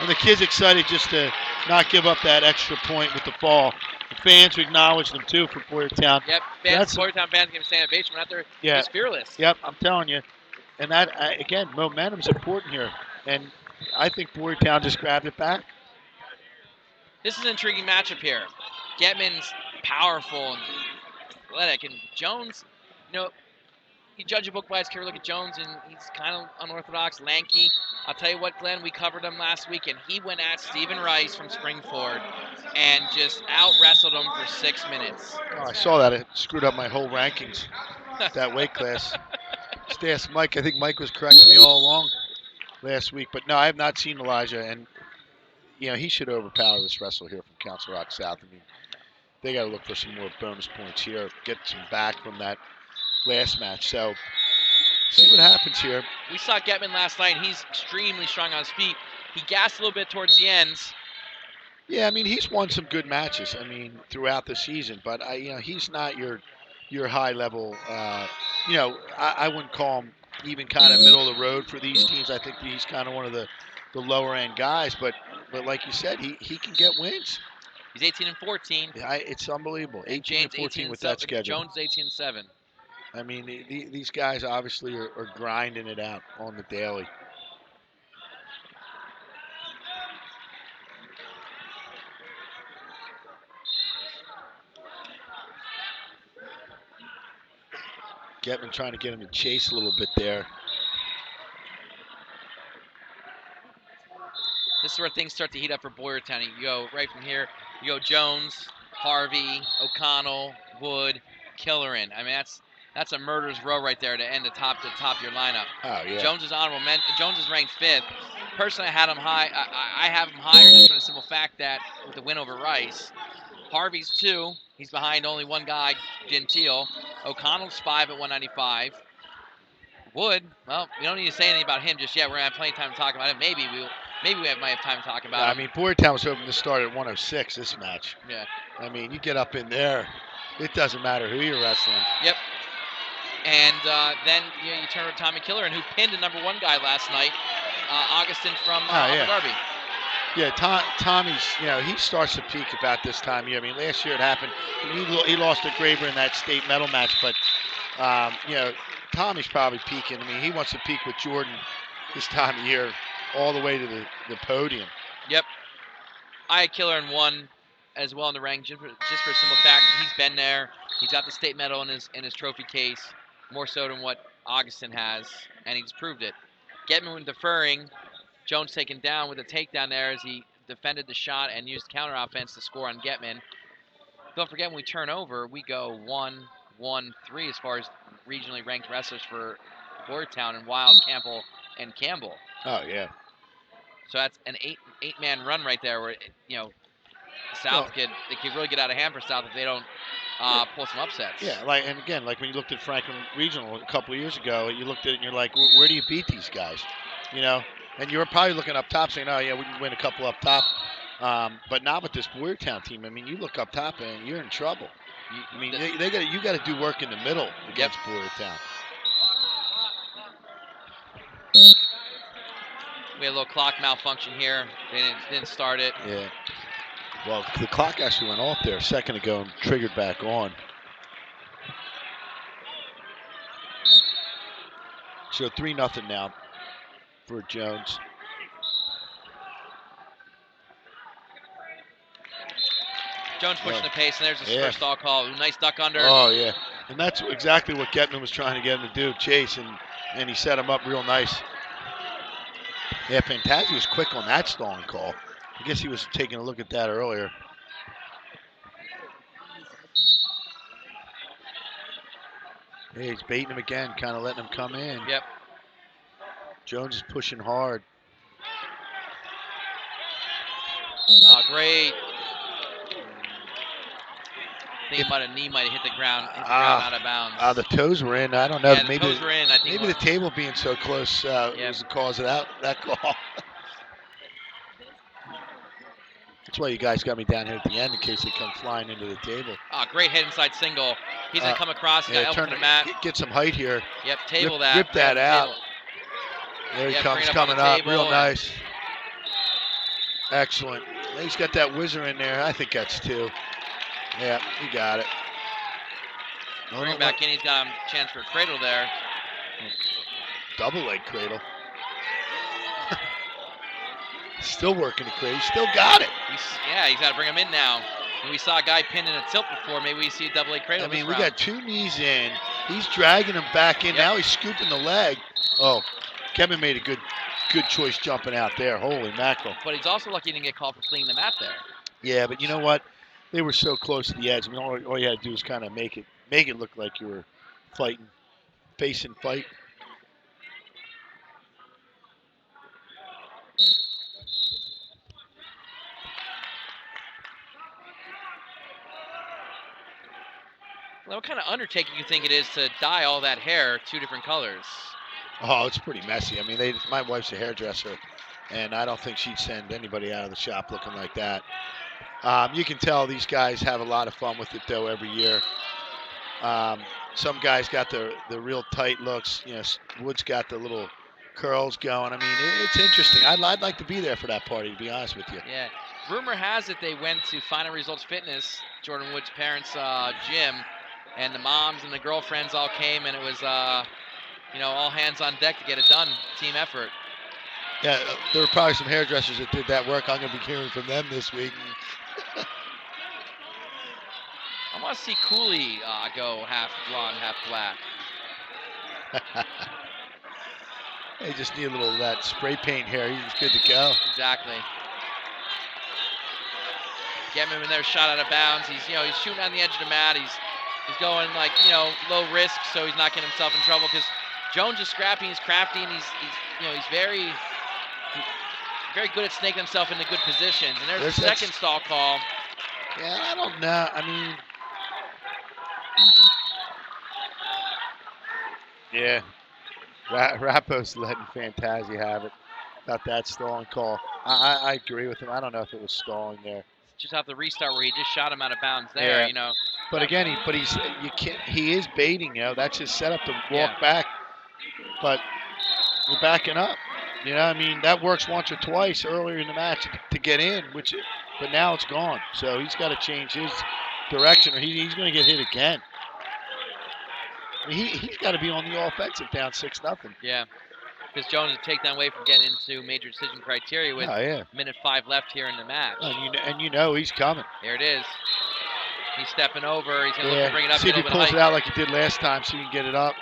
And the kid's excited just to not give up that extra point with the fall. The fans acknowledge them too for Boyertown. Yep, Boyertown fans give him standing ovation. We're out there. Yeah. He's fearless. Yep, I'm telling you. And that, again, momentum's important here. And I think Boyertown just grabbed it back. This is an intriguing matchup here. Getman's powerful and athletic, and Jones, you judge a book by his career. Look at Jones, and he's kind of unorthodox, lanky. I'll tell you what, Glenn, we covered him last week, and he went at Stephen Rice from Springford and just out-wrestled him for 6 minutes. Oh, I saw that. It screwed up my whole rankings, that weight class. Just ask Mike. I think Mike was correcting me all along last week. But no, I have not seen Elijah, and he should overpower this wrestler here from Council Rock South. I mean, they got to look for some more bonus points here, get some back from that last match. So, see what happens here. We saw Getman last night. He's extremely strong on his feet. He gassed a little bit towards the ends. Yeah, I mean, he's won some good matches, throughout the season. But, he's not your high level, I wouldn't call him even kind of middle of the road for these teams. I think he's kind of one of the lower end guys. But like you said, he can get wins. He's 18-14. Yeah, it's unbelievable. 18-14 with that schedule. Jones 18-7. I mean, these guys obviously are grinding it out on the daily. Getman trying to get him to chase a little bit there. This is where things start to heat up for Boyertown. You go right from here. You go Jones, Harvey, O'Connell, Wood, Killerin. I mean, that's a murderer's row right there to end the top of your lineup. Oh yeah. Jones is honorable. Jones is ranked 5th. Personally, I had him high. I have him higher just for the simple fact that with the win over Rice. Harvey's 2. He's behind only one guy, Gentile. O'Connell's 5 at 195. Wood, well, we don't need to say anything about him just yet. We're gonna have plenty of time to talk about him. Maybe we might have time to talk about him. I mean, Boyertown was hoping to start at 106 this match. Yeah. I mean, you get up in there, it doesn't matter who you're wrestling. Yep. And then you turn over to Tommy Killerin, who pinned the number 1 guy last night, Augustin from Abu Dhabi. Yeah, Tommy's, he starts to peak about this time of year. I mean, last year it happened. He lost to Graber in that state medal match, but, Tommy's probably peaking. I mean, he wants to peak with Jordan this time of year all the way to the podium. Yep. I had Killerin 1 as well in the rank, just for a simple fact. He's been there. He's got the state medal in his trophy case, more so than what Augustin has, and he's proved it. Getman deferring. Jones taken down with a takedown there as he defended the shot and used counter offense to score on Getman. Don't forget, when we turn over, we go 1-1-3 as far as regionally ranked wrestlers for Boyertown and Wild, Campbell, and Campbell. Oh, yeah. So that's an eight-man run right there where, South could really get out of hand for South if they don't pull some upsets. Yeah, like when you looked at Franklin Regional a couple of years ago, you looked at it and you're like, where do you beat these guys? And you were probably looking up top saying, oh, yeah, we can win a couple up top. But not with this Boyertown team. I mean, you look up top and you're in trouble. You got to do work in the middle against Boyertown. We had a little clock malfunction here. They didn't start it. Yeah. Well, the clock actually went off there a second ago and triggered back on. So 3-0 now for Jones. Jones pushing the pace, and there's his first stall call. Nice duck under. Oh, yeah. And that's exactly what Getman was trying to get him to do, chase, and he set him up real nice. Yeah, Fantazi was quick on that stalling call. I guess he was taking a look at that earlier. Hey, he's baiting him again, kind of letting him come in. Yep. Jones is pushing hard. Oh, great. I think knee might have hit the ground out of bounds. The toes were in. I don't know. Yeah, the toes were in. I think maybe the table being so close was the cause of that call. That's why you guys got me down here at the end in case they come flying into the table. Oh, great head inside single. He's going to come across. He's got elbow to the mat. Get some height here. Yep, table that. Rip that out. Table. There he comes, coming up. Real nice. Excellent. He's got that whizzer in there. I think that's 2. Yeah, you got it. Bring back in. He's got a chance for a cradle there. Double leg cradle. Still working the cradle. Still got it. He's got to bring him in now. And we saw a guy pinned in a tilt before. Maybe we see a double leg cradle. I mean, we got 2 knees in. He's dragging him back in. Yep. Now he's scooping the leg. Oh, Kevin made a good choice jumping out there. Holy mackerel. But he's also lucky he didn't get called for fleeing the mat there. Yeah, but you know what? They were so close to the edge. I mean, all you had to do was kind of make it look like you were fighting, facing fight. Well, what kind of undertaking you think it is to dye all that hair 2 different colors? Oh, it's pretty messy. I mean, my wife's a hairdresser, and I don't think she'd send anybody out of the shop looking like that. You can tell these guys have a lot of fun with it, though, every year. Some guys got the real tight looks. You know, Wood's got the little curls going. I mean, it's interesting. I'd like to be there for that party, to be honest with you. Yeah. Rumor has it they went to Final Results Fitness, Jordan Wood's parents' gym, and the moms and the girlfriends all came, and it was, all hands on deck to get it done. Team effort. Yeah, there were probably some hairdressers that did that work. I'm going to be hearing from them this week. I want to see Cooley go half blonde, half black. They just need a little of that spray paint hair. He's good to go. Exactly. Get him in there, shot out of bounds. He's shooting on the edge of the mat. He's going low risk, so he's not getting himself in trouble because Jones is scrappy, he's crafty, and he's very good at snaking himself into good positions. And there's the second stall call. Yeah, I don't know. I mean, yeah, Rappo's letting Fantazi have it. About that stalling call. I agree with him. I don't know if it was stalling there. Just have the restart where he just shot him out of bounds there, Yeah. But again, he is baiting, That's his setup to walk back. But you're backing up. I mean, that works once or twice earlier in the match to get in, but now it's gone. So he's got to change his direction or he's going to get hit again. I mean, he's got to be on the offensive down 6-0. Yeah. Because Jones would take that away from getting into major decision criteria with minute 5 left here in the match. And he's coming. There it is. He's stepping over. He's going to look to bring it up. See if he pulls it out like he did last time so he can get it up.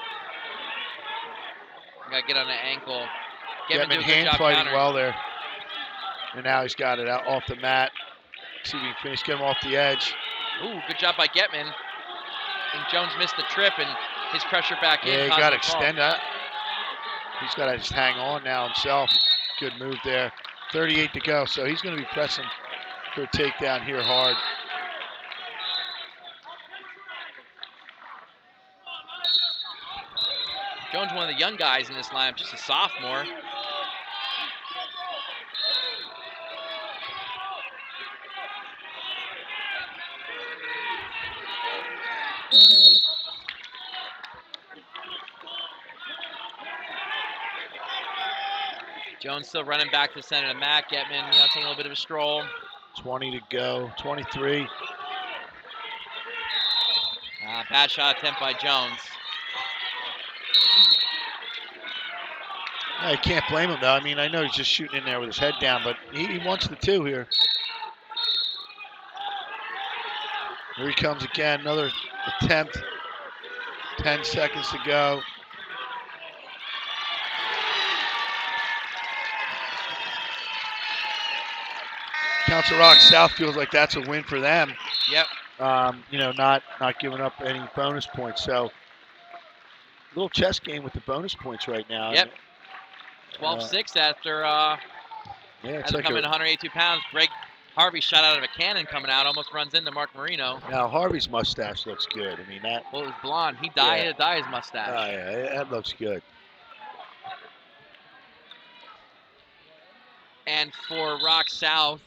Got to get on the ankle. Getman hand fighting well there. And now he's got it out off the mat. See if he can finish, get him off the edge. Ooh, good job by Getman. I think Jones missed the trip and his pressure back in. Yeah, he got to extend that. He's got to just hang on now himself. Good move there. 38 to go, so he's going to be pressing for a takedown here hard. Jones, one of the young guys in this lineup, just a sophomore. Jones still running back to the center of the mat. Getman, taking a little bit of a stroll. 20 to go, 23. Bad shot attempt by Jones. I can't blame him, though. I mean, I know he's just shooting in there with his head down, but he wants the 2 here. Here he comes again, another attempt. 10 seconds to go. Council Rock South feels like that's a win for them. Yep. Not giving up any bonus points. So, little chess game with the bonus points right now. Yep. 12-6 after it's as like coming 182 pounds. Greg Harvey shot out of a cannon coming out, almost runs into Mark Marino. Now Harvey's mustache looks good. I mean that. Well, it was blonde. He dyed his mustache. Oh yeah, that looks good. And for Rock South,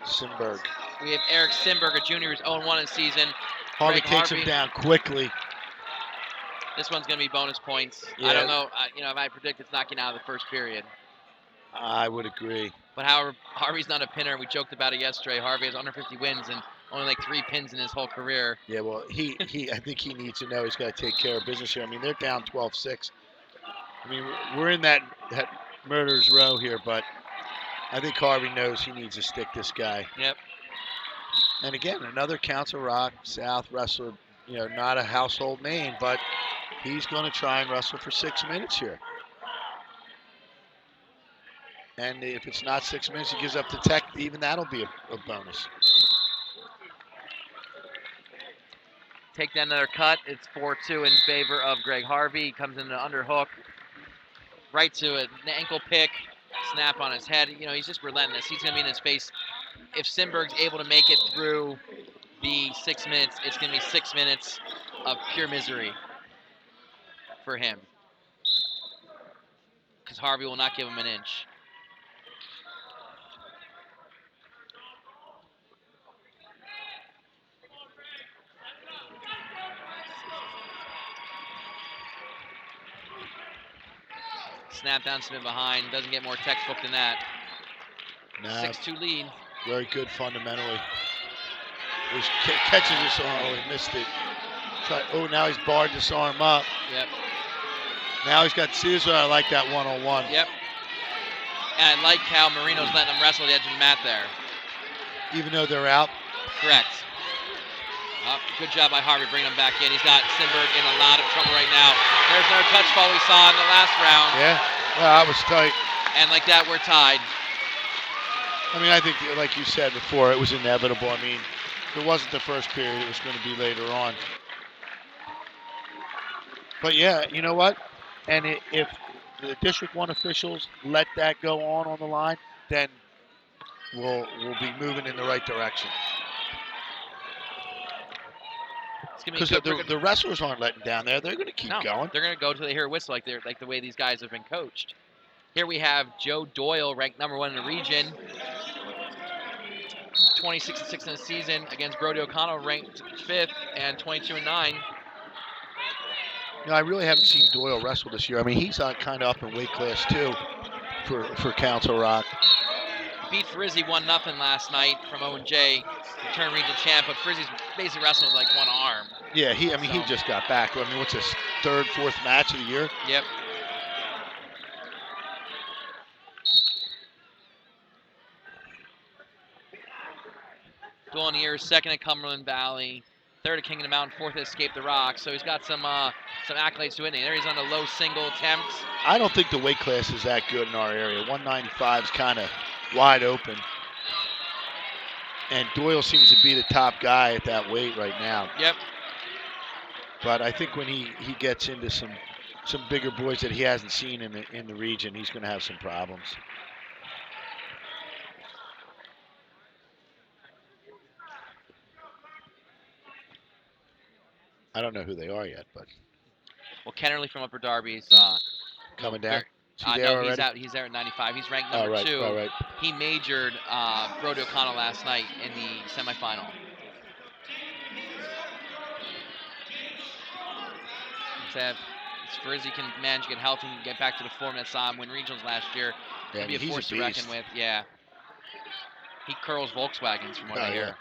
Simberg. we have Eric Simberger Jr. who's 0-1 in the season. Harvey takes him down quickly. This one's going to be bonus points. Yeah. I don't know. If I predict it's knocking out of the first period. I would agree. But however, Harvey's not a pinner. We joked about it yesterday. Harvey has under 50 wins and only like 3 pins in his whole career. Yeah, well, I think he needs to know he's got to take care of business here. I mean, they're down 12-6. I mean, we're in that murderer's row here, but I think Harvey knows he needs to stick this guy. Yep. And again, another Council Rock South wrestler, not a household name, but he's going to try and wrestle for 6 minutes here. And if it's not 6 minutes, he gives up the tech, even that'll be a bonus. Take down another cut. It's 4-2 in favor of Greg Harvey. He comes in an underhook, right to an ankle pick, snap on his head. He's just relentless. He's going to be in his face. If Simberg's able to make it through the 6 minutes, it's going to be 6 minutes of pure misery for him. Because Harvey will not give him an inch. Snap down, spin behind. Doesn't get more textbook than that. 6-2 lead. Very good fundamentally. He catches this arm. Oh, he missed it. Now he's barred this arm up. Yep. Now he's got scissor. I like that one-on-one. Yep. And I like how Marino's letting him wrestle the edge of the mat there. Even though they're out? Correct. Good job by Harvey bringing him back in. He's got Simberg in a lot of trouble right now. There's another touch ball we saw in the last round. Yeah, well, that was tight. And like that, we're tied. I mean, I think, like you said before, it was inevitable. I mean, if it wasn't the first period, it was going to be later on. But yeah, you know what? And if the District 1 officials let that go on the line, then we'll be moving in the right direction. Because the wrestlers aren't letting down there. They're going to keep going. They're going to go till they hear a whistle, like the way these guys have been coached. Here we have Joe Doyle, ranked number 1 in the region. 26-6 in the season against Brody O'Connell, ranked 5th and 22-9. I really haven't seen Doyle wrestle this year. I mean, he's kind of up in weight class too for Council Rock. Beat Frizzy 1-0 last night from O&J, return regional champ, but Frizzy's basically wrestling with like one arm. Yeah, he just got back. I mean, what's his 3rd, 4th match of the year? Yep. Doyle in years, 2nd at Cumberland Valley, 3rd at King of the Mountain, 4th at Escape the Rock. So he's got some accolades to it. There he's on a low single attempt. I don't think the weight class is that good in our area. 195 is kind of wide open. And Doyle seems to be the top guy at that weight right now. Yep. But I think when he gets into some bigger boys that he hasn't seen in the region, he's going to have some problems. I don't know who they are yet, but. Well, Kennerly from Upper Darby's coming down. No, he's there at 95. He's ranked number 2. All right. He majored Brody O'Connell last night in the semifinal. If Frizzy can manage to get healthy and get back to the form that saw him win regionals last year, he'll be a force to reckon with. Yeah. He curls Volkswagens from what I hear.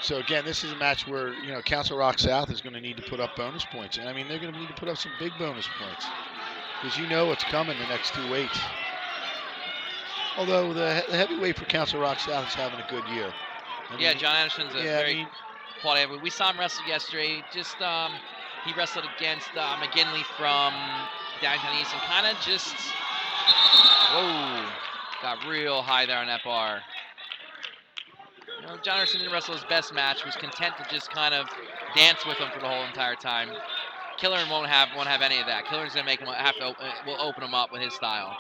So again, this is a match where Council Rock South is going to need to put up bonus points, and I mean they're going to need to put up some big bonus points. because you know what's coming the next 2 weights. Although the heavyweight for Council Rock South is having a good year. Yeah, John Anderson's a very I quality. We saw him wrestle yesterday. Just he wrestled against McGinley from downtown East and kind of just got real high there on that bar. You know, John Anderson didn't wrestle his best match. Was content to just kind of dance with him for the whole entire time. Killern won't have any of that. Killer's gonna make him will open him up with his style.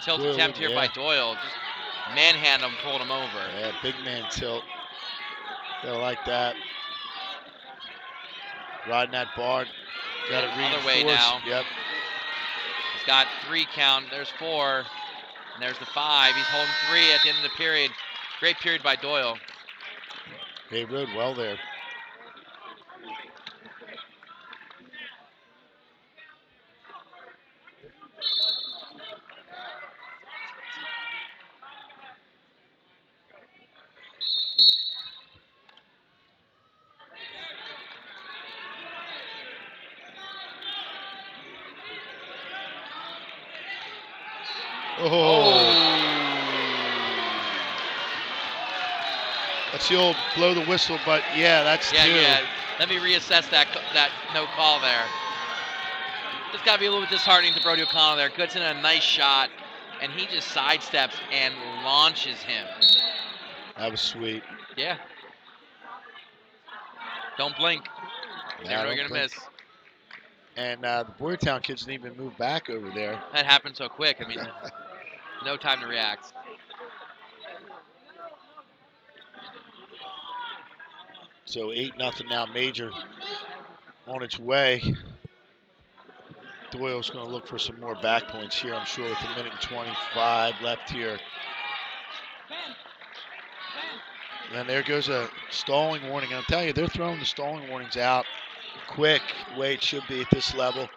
Tilt attempt here by Doyle. Just manhandled him, pulled him over. Yeah, big man tilt. They like that. Riding that bar. Got it reinforced. Other way now. Yep. He's got 3 count. There's 4. And there's the 5. He's holding 3 at the end of the period. Great period by Doyle. They rode well there. That's the old blow the whistle, but yeah, that's two. Yeah. Let me reassess that no call there. It's got to be a little bit disheartening to Brody O'Connell there. Goodson a nice shot, and he just sidesteps and launches him. That was sweet. Yeah. Don't blink. Never know you're going to miss. And the Boyertown kids didn't even move back over there. That happened so quick. I mean, no time to react. So 8-0 now, Major on its way. Doyle's going to look for some more back points here, I'm sure, with 1:25 left here. And there goes a stalling warning. I'll tell you, they're throwing the stalling warnings out quick, the way it should be at this level.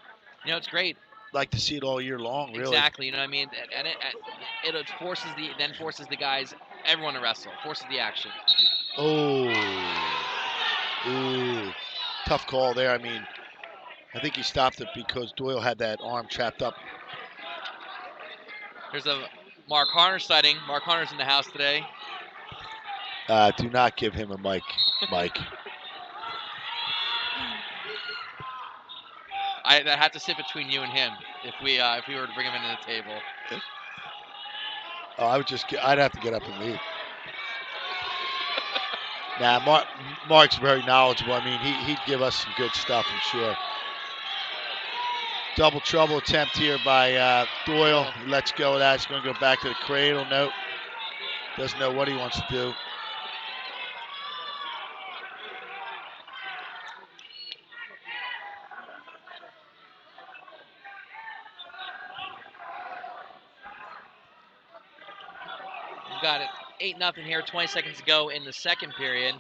You know, it's great. Like to see it all year long, really. Exactly. You know what I mean? And it forces the guys, everyone to wrestle. Forces the action. Ooh. Tough call there. I mean, I think he stopped it because Doyle had that arm trapped up. There's a Mark Harner sighting. Mark Harner's in the house today. Do not give him a mic, Mike. I'd have to sit between you and him if we were to bring him into the table. Oh, I'd have to get up and leave. Nah, Mark's very knowledgeable. I mean, he'd give us some good stuff, I'm sure. Double trouble attempt here by Doyle. He lets go of that. He's going to go back to the cradle. Nope. Doesn't know what he wants to do. We've got it 8-0 here, 20 seconds to go in the second period.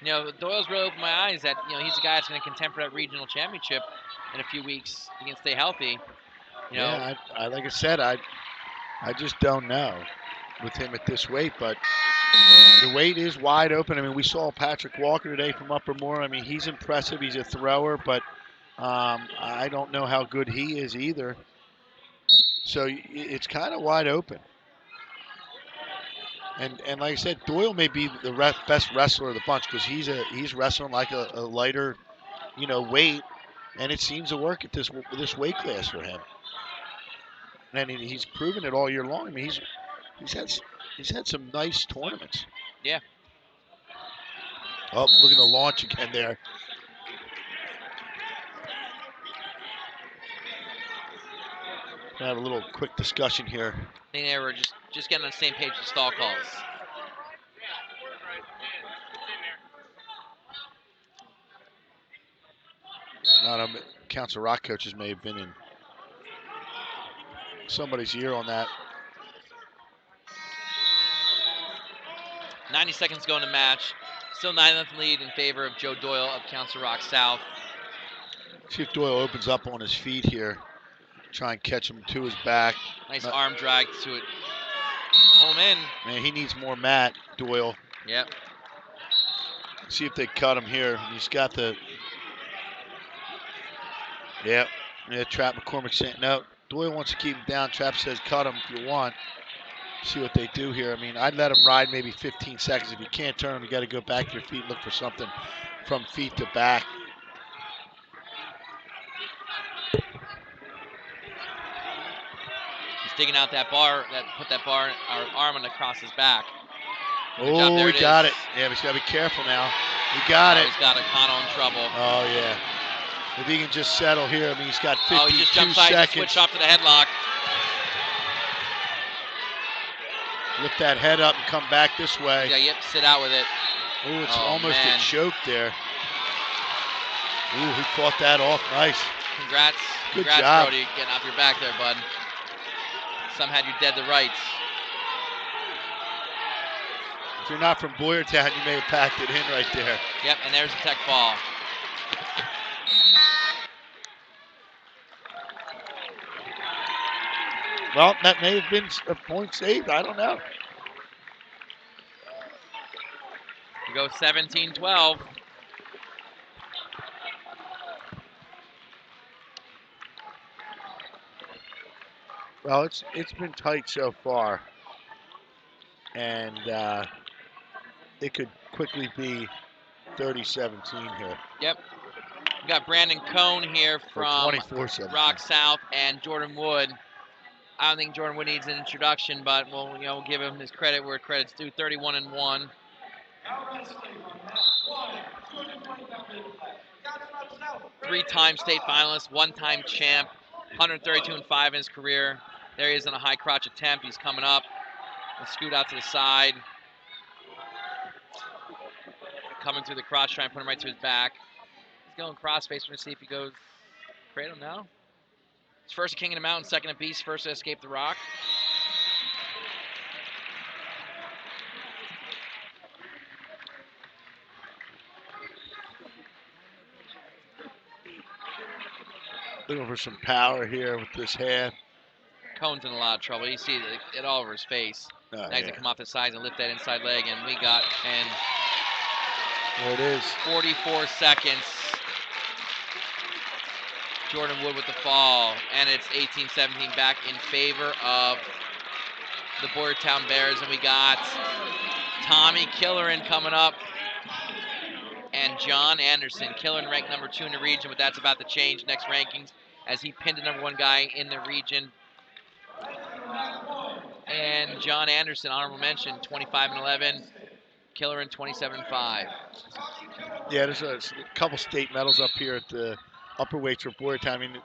You know, Doyle's really opened my eyes that, you know, he's a guy that's going to contend for that regional championship in a few weeks. He can stay healthy. You know, yeah, I like I said, I just don't know with him at this weight, but the weight is wide open. I mean, we saw Patrick Walker today from Upper Moore. I mean, he's impressive. He's a thrower, but I don't know how good he is either. So it's kind of wide open. And like I said, Doyle may be the best wrestler of the bunch because he's wrestling like a lighter, weight, and it seems to work at this weight class for him. And he's proven it all year long. I mean, he's had some nice tournaments. Yeah. Oh, look at the launch again there. Have a little quick discussion here. I think they were just getting on the same page with stall calls. Council Rock coaches may have been in somebody's ear on that. 90 seconds going to match. Still 9-0 lead in favor of Joe Doyle of Council Rock South. See if Doyle opens up on his feet here. Try and catch him to his back. Nice arm drag to it. Pull him in. Man, he needs more mat, Doyle. Yep. See if they cut him here. He's got the... Yep. Yeah, Trap McCormick saying, no, Doyle wants to keep him down. Trap says cut him if you want. See what they do here. I mean, I'd let him ride maybe 15 seconds. If you can't turn him, you got to go back to your feet and look for something from feet to back. He's digging out that bar, put that bar or arm across his back. Good job. There he got it. Yeah, but he's got to be careful now. He got it. He's got Akano in trouble. Oh, yeah. If he can just settle here, I mean, he's got 52 seconds. He just jumped side and switched off to the headlock. Lift that head up and come back this way. Yeah, yep, sit out with it. Ooh, it's almost a choke there. Ooh, he fought that off nice. Congrats, job. Brody, getting off your back there, bud. Some had you dead to rights. If you're not from Boyertown, you may have packed it in right there. Yep, and there's the tech fall. Well, that may have been a point saved. I don't know. We go 17-12. Well, it's been tight so far, and it could quickly be 30-17 here. Yep. We got Brandon Cohn here from Rock South and Jordan Wood. I don't think Jordan Wood needs an introduction, but we'll give him his credit where credit's due. 31-1. Three-time state finalist, one-time champ, 132-5 in his career. There he is on a high crotch attempt. He's coming up. We'll scoot out to the side. Coming through the crotch, trying to put him right to his back. He's going crossface. We're going to see if he goes cradle now. He's first at King of the Mountain, second at Beast, first to escape the rock. Looking for some power here with this hand. Cohn's in a lot of trouble. You see it all over his face. Now he's going to come off the sides and lift that inside leg, and we got 10. There it is. 44 seconds. Jordan Wood with the fall, and it's 18-17 back in favor of the Boyertown Bears, and we got Tommy Killerin coming up and John Anderson. Killerin ranked number 2 in the region, but that's about to change next rankings as he pinned the number 1 guy in the region. And John Anderson, honorable mention, 25-11. Killerin 27-5. Yeah, there's a couple state medals up here at the upper weights for Boyertown. I mean,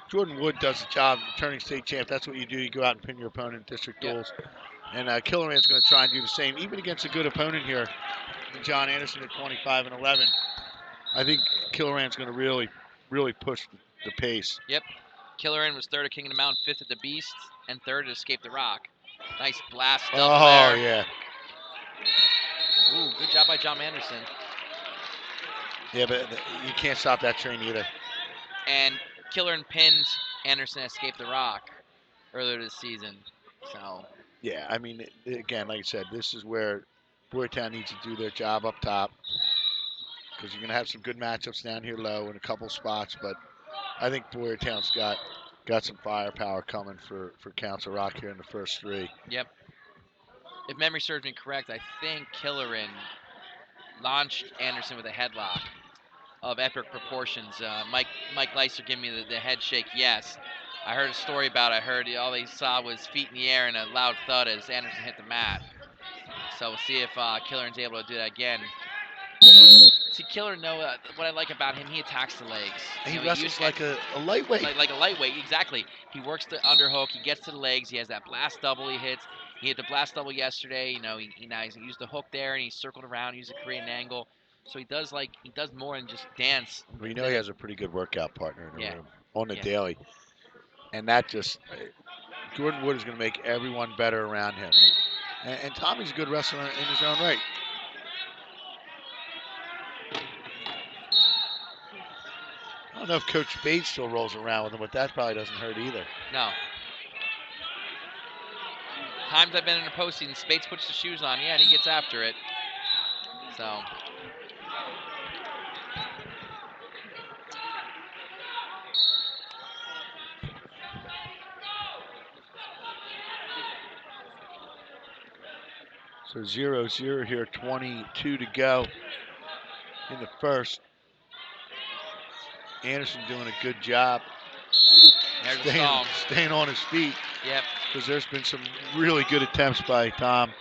Jordan Wood does the job, returning state champ. That's what you do. You go out and pin your opponent in district duels. And Killeran's going to try and do the same, even against a good opponent here. John Anderson at 25-11. I think Killeran's going to really push the pace. Yep. Killeran was 3rd at King of the Mountain, 5th at the Beast, and 3rd at Escape the Rock. Nice blast double there. Oh, yeah. Ooh, good job by John Anderson. Yeah, but you can't stop that train either. And Killeran pinned Anderson at Escape the Rock earlier this season. So. Yeah, I mean, again, like I said, this is where Boyertown needs to do their job up top, because you're going to have some good matchups down here low in a couple spots, but I think Boyertown's got some firepower coming for Council Rock here in the first 3. Yep. If memory serves me correct, I think Killeran launched Anderson with a headlock of epic proportions. Mike Leister gave me the head shake, yes. I heard a story about it. I heard all they saw was feet in the air and a loud thud as Anderson hit the mat. So we'll see if Killeran's able to do that again. See, Killeran, what I like about him, he attacks the legs. He wrestles like a lightweight. Like a lightweight, exactly. He works the underhook. He gets to the legs. He has that blast double he hits. He hit the blast double yesterday. He's used the hook there, and he circled around, used a Korean angle. So he does more than just dance. Well, he has a pretty good workout partner in the room on the daily. And that Jordan Wood is going to make everyone better around him. And Tommy's a good wrestler in his own right. I don't know if Coach Spade still rolls around with him, but that probably doesn't hurt either. No. Times I've been in a postseason, Spates puts the shoes on, yeah, and he gets after it. So. So 0-0 here, 22 to go in the first. Anderson doing a good job staying on his feet. Yep. Because there's been some really good attempts by Tom.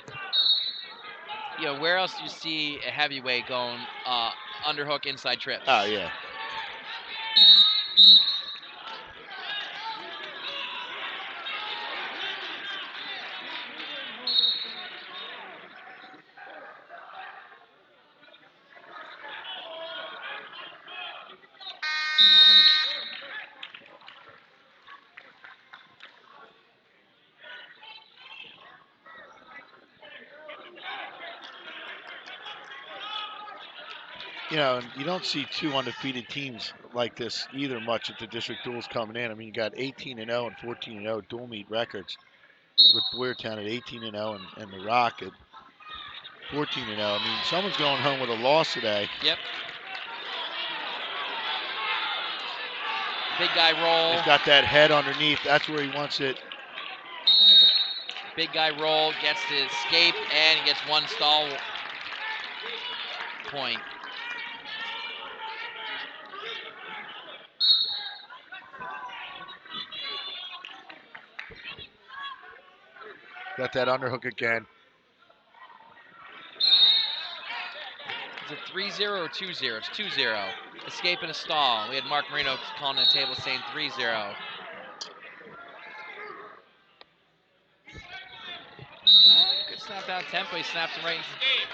You know, where else do you see a heavyweight going underhook inside trips? Oh, yeah. You know, and you don't see two undefeated teams like this either much at the district duels coming in. I mean, you got 18-0 and 14-0 dual meet records with Boyertown at 18-0 and the Rock at 14-0. I mean, someone's going home with a loss today. Yep. Big guy roll. He's got that head underneath. That's where he wants it. Big guy roll, gets to escape, and he gets one stall point. Got that underhook again. Is it 3-0 or 2-0? It's 2-0. Escape and a stall. We had Mark Marino calling the table saying 3-0. Good snap down tempo. He snaps it right. Escape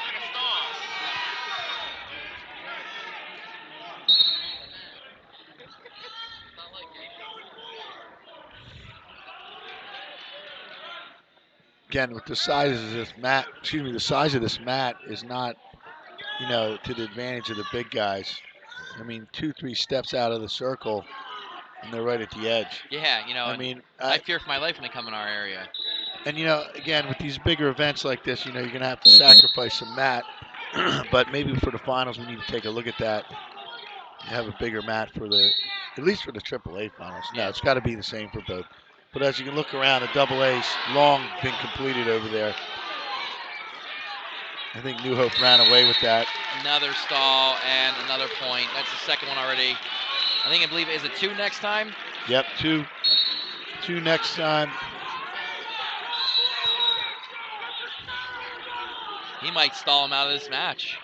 and a stall. Again, with the size of this mat, the size of this mat is not, you know, to the advantage of the big guys. I mean, 2-3 steps out of the circle, and they're right at the edge. Yeah, you know, I mean, I fear for my life when they come in our area. And, you know, again, with these bigger events like this, you know, you're going to have to sacrifice some mat. But maybe for the finals, we need to take a look at that. You have a bigger mat for at least for the AAA finals. No, it's got to be the same for both. But as you can look around, the AA's long been completed over there. I think New Hope ran away with that. Another stall and another point. That's the second one already. I believe, is it 2 next time? Yep, two next time. He might stall him out of this match.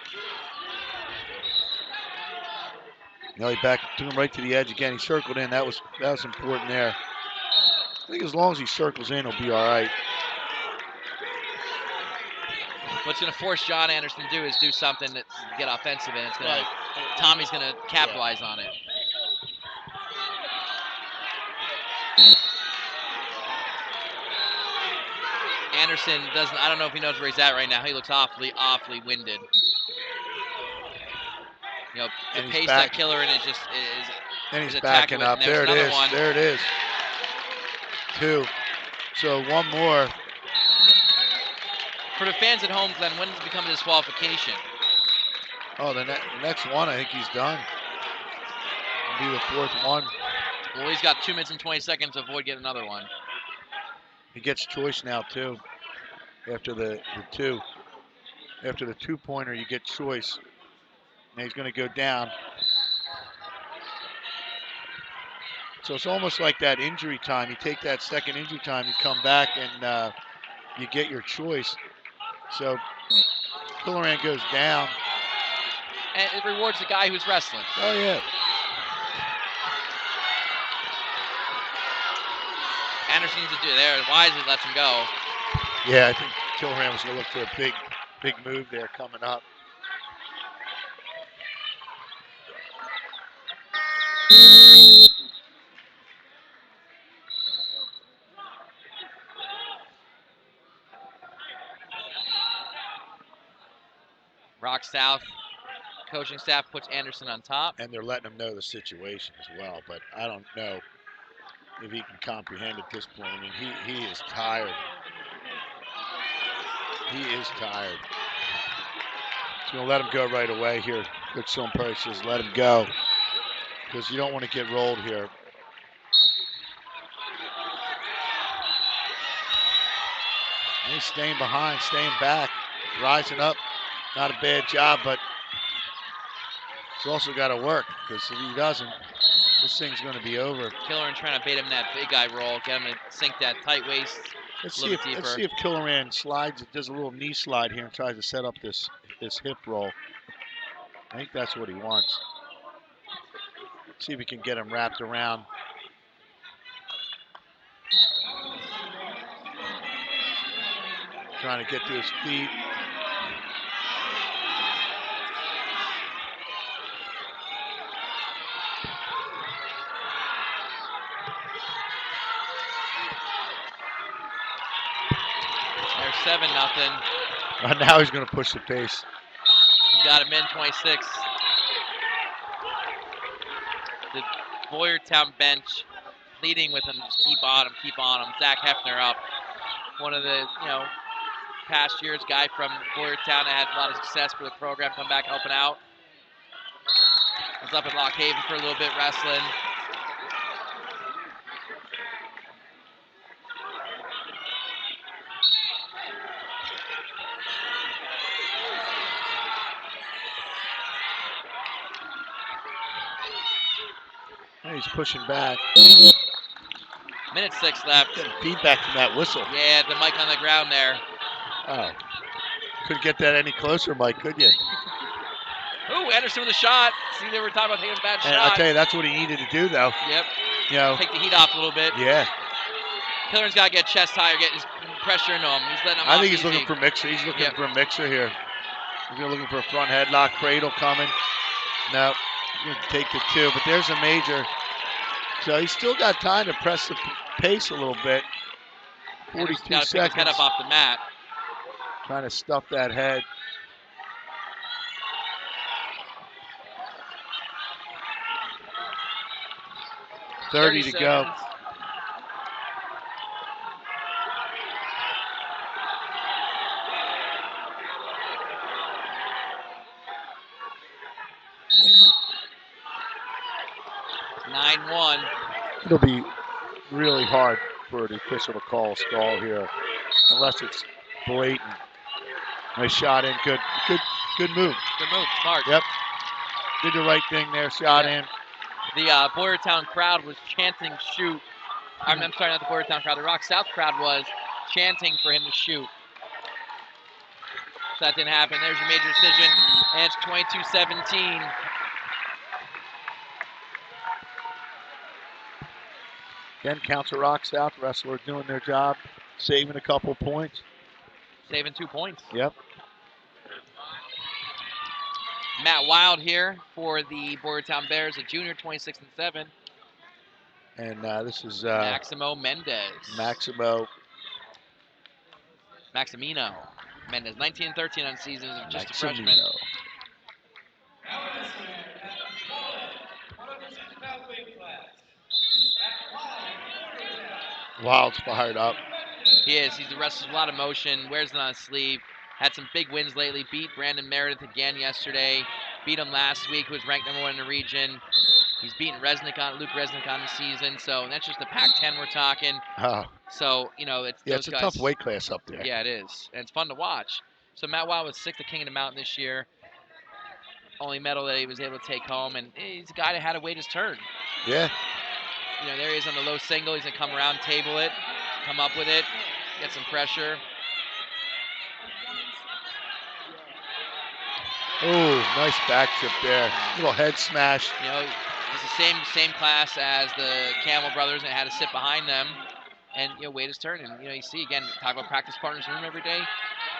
No, he took him right to the edge again. He circled in. That was important there. I think as long as he circles in, he'll be all right. What's going to force John Anderson to do is do something to get offensive, and it's going to. Tommy's going to capitalize on it. Anderson doesn't. I don't know if he knows where he's at right now. He looks awfully winded. You know, the pace that killer in is just is. And he's backing up. There it is. One. There it is. 2. So one more. For the fans at home, Glenn, when does it become a disqualification? Oh, the next one, I think he's done. It'll be the 4th one. Well, he's got 2 minutes and 20 seconds to avoid getting another one. He gets choice now, too. After the 2. After the 2-pointer, you get choice. Now he's going to go down. So it's almost like that injury time. You take that second injury time, you come back, and you get your choice. So Killoran goes down. And it rewards the guy who's wrestling. Oh, yeah. Anderson needs to do there. Wisely lets him go. Yeah, I think Killoran was going to look for a big move there coming up. Rock South coaching staff puts Anderson on top. And they're letting him know the situation as well, but I don't know if he can comprehend at this point. I mean, he is tired. He is tired. He's going to let him go right away here. Coach Silmperry says let him go because you don't want to get rolled here. And he's staying behind, staying back, rising up. Not a bad job, but he's also got to work because if he doesn't, this thing's going to be over. Killoran trying to bait him in that big guy roll, get him to sink that tight waist Let's a little bit deeper. see if Killoran slides, does a little knee slide here and tries to set up this hip roll. I think that's what he wants. See if we can get him wrapped around. Trying to get to his feet. There's 7-0. Now he's going to push the pace. He's got him in 26. The Boyertown bench leading with him. Just keep on him. Zach Hefner up. One of the, past years guy from Boyertown that had a lot of success for the program, come back helping out. Was up at Lock Haven for a little bit wrestling. He's pushing back. Minute 6 left. Getting feedback from that whistle. Yeah, the mic on the ground there. Oh. Couldn't get that any closer, Mike, could you? Ooh, Anderson with a shot. See, they were talking about taking a bad And shot. I'll tell you, that's what he needed to do, though. Yep. You know, take the heat off a little bit. Yeah. Killoran's got to get chest higher, get his pressure into him. He's letting him I off think he's easy. looking for mixer. He's looking for a mixer here. He's looking for a front headlock, cradle coming. No, he's going to take the 2, but there's a major. So he's still got time to press the pace a little bit. 42 seconds. Got to pick his head up off the mat. Trying to stuff that head. $30 to go. It'll be really hard for the official to call a stall here, unless it's blatant. Nice shot in. Good move. Good move. Smart. Yep. Did the right thing there. Shot in. The Boyertown crowd was chanting shoot. I'm sorry, not the Boyertown crowd. The Rock South crowd was chanting for him to shoot. So that didn't happen. There's your major decision, and it's 22-17. Again, counts a Rock South. Wrestler doing their job, saving a couple points. Saving 2 points. Yep. Matt Wild here for the Boyertown Bears, a junior, 26-7. And this is Maximo Mendez. Maximino Mendez, 19-13 on seasons, just a freshman. Wild's fired up. He is. He's wrestles a lot of motion, wears it on his sleeve. Had some big wins lately. Beat Brandon Meredith again yesterday. Beat him last week, who was ranked #1 in the region. He's beaten Luke Resnick on the season. So that's just the Pac-10 we're talking. Oh. So, it's those it's a guys. tough weight class up there. Yeah, it is. And it's fun to watch. So Matt Wild was 6th at King of the Mountain this year. Only medal that he was able to take home. And he's a guy that had to wait his turn. Yeah. There he is on the low single. He's going to come around, table it, come up with it, get some pressure. Oh, nice back trip there. Little head smash. He's the same class as the Campbell brothers and had to sit behind them and, wait his turn. And, you see, again, talk about practice partners in the room every day.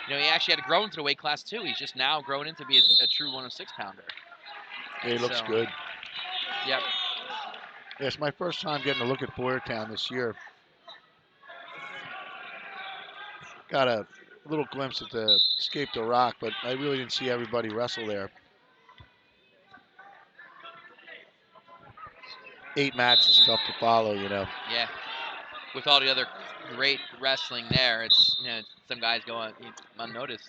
He actually had to grow into the weight class, too. He's just now grown into be a true 106-pounder. Yeah, he looks good. Yep. Yeah, it's my first time getting a look at Boyertown this year. Got a A little glimpse at the escape the rock, but I really didn't see everybody wrestle there. 8 matches, tough to follow, you know. Yeah. With all the other great wrestling there, it's, you know, some guys go unnoticed.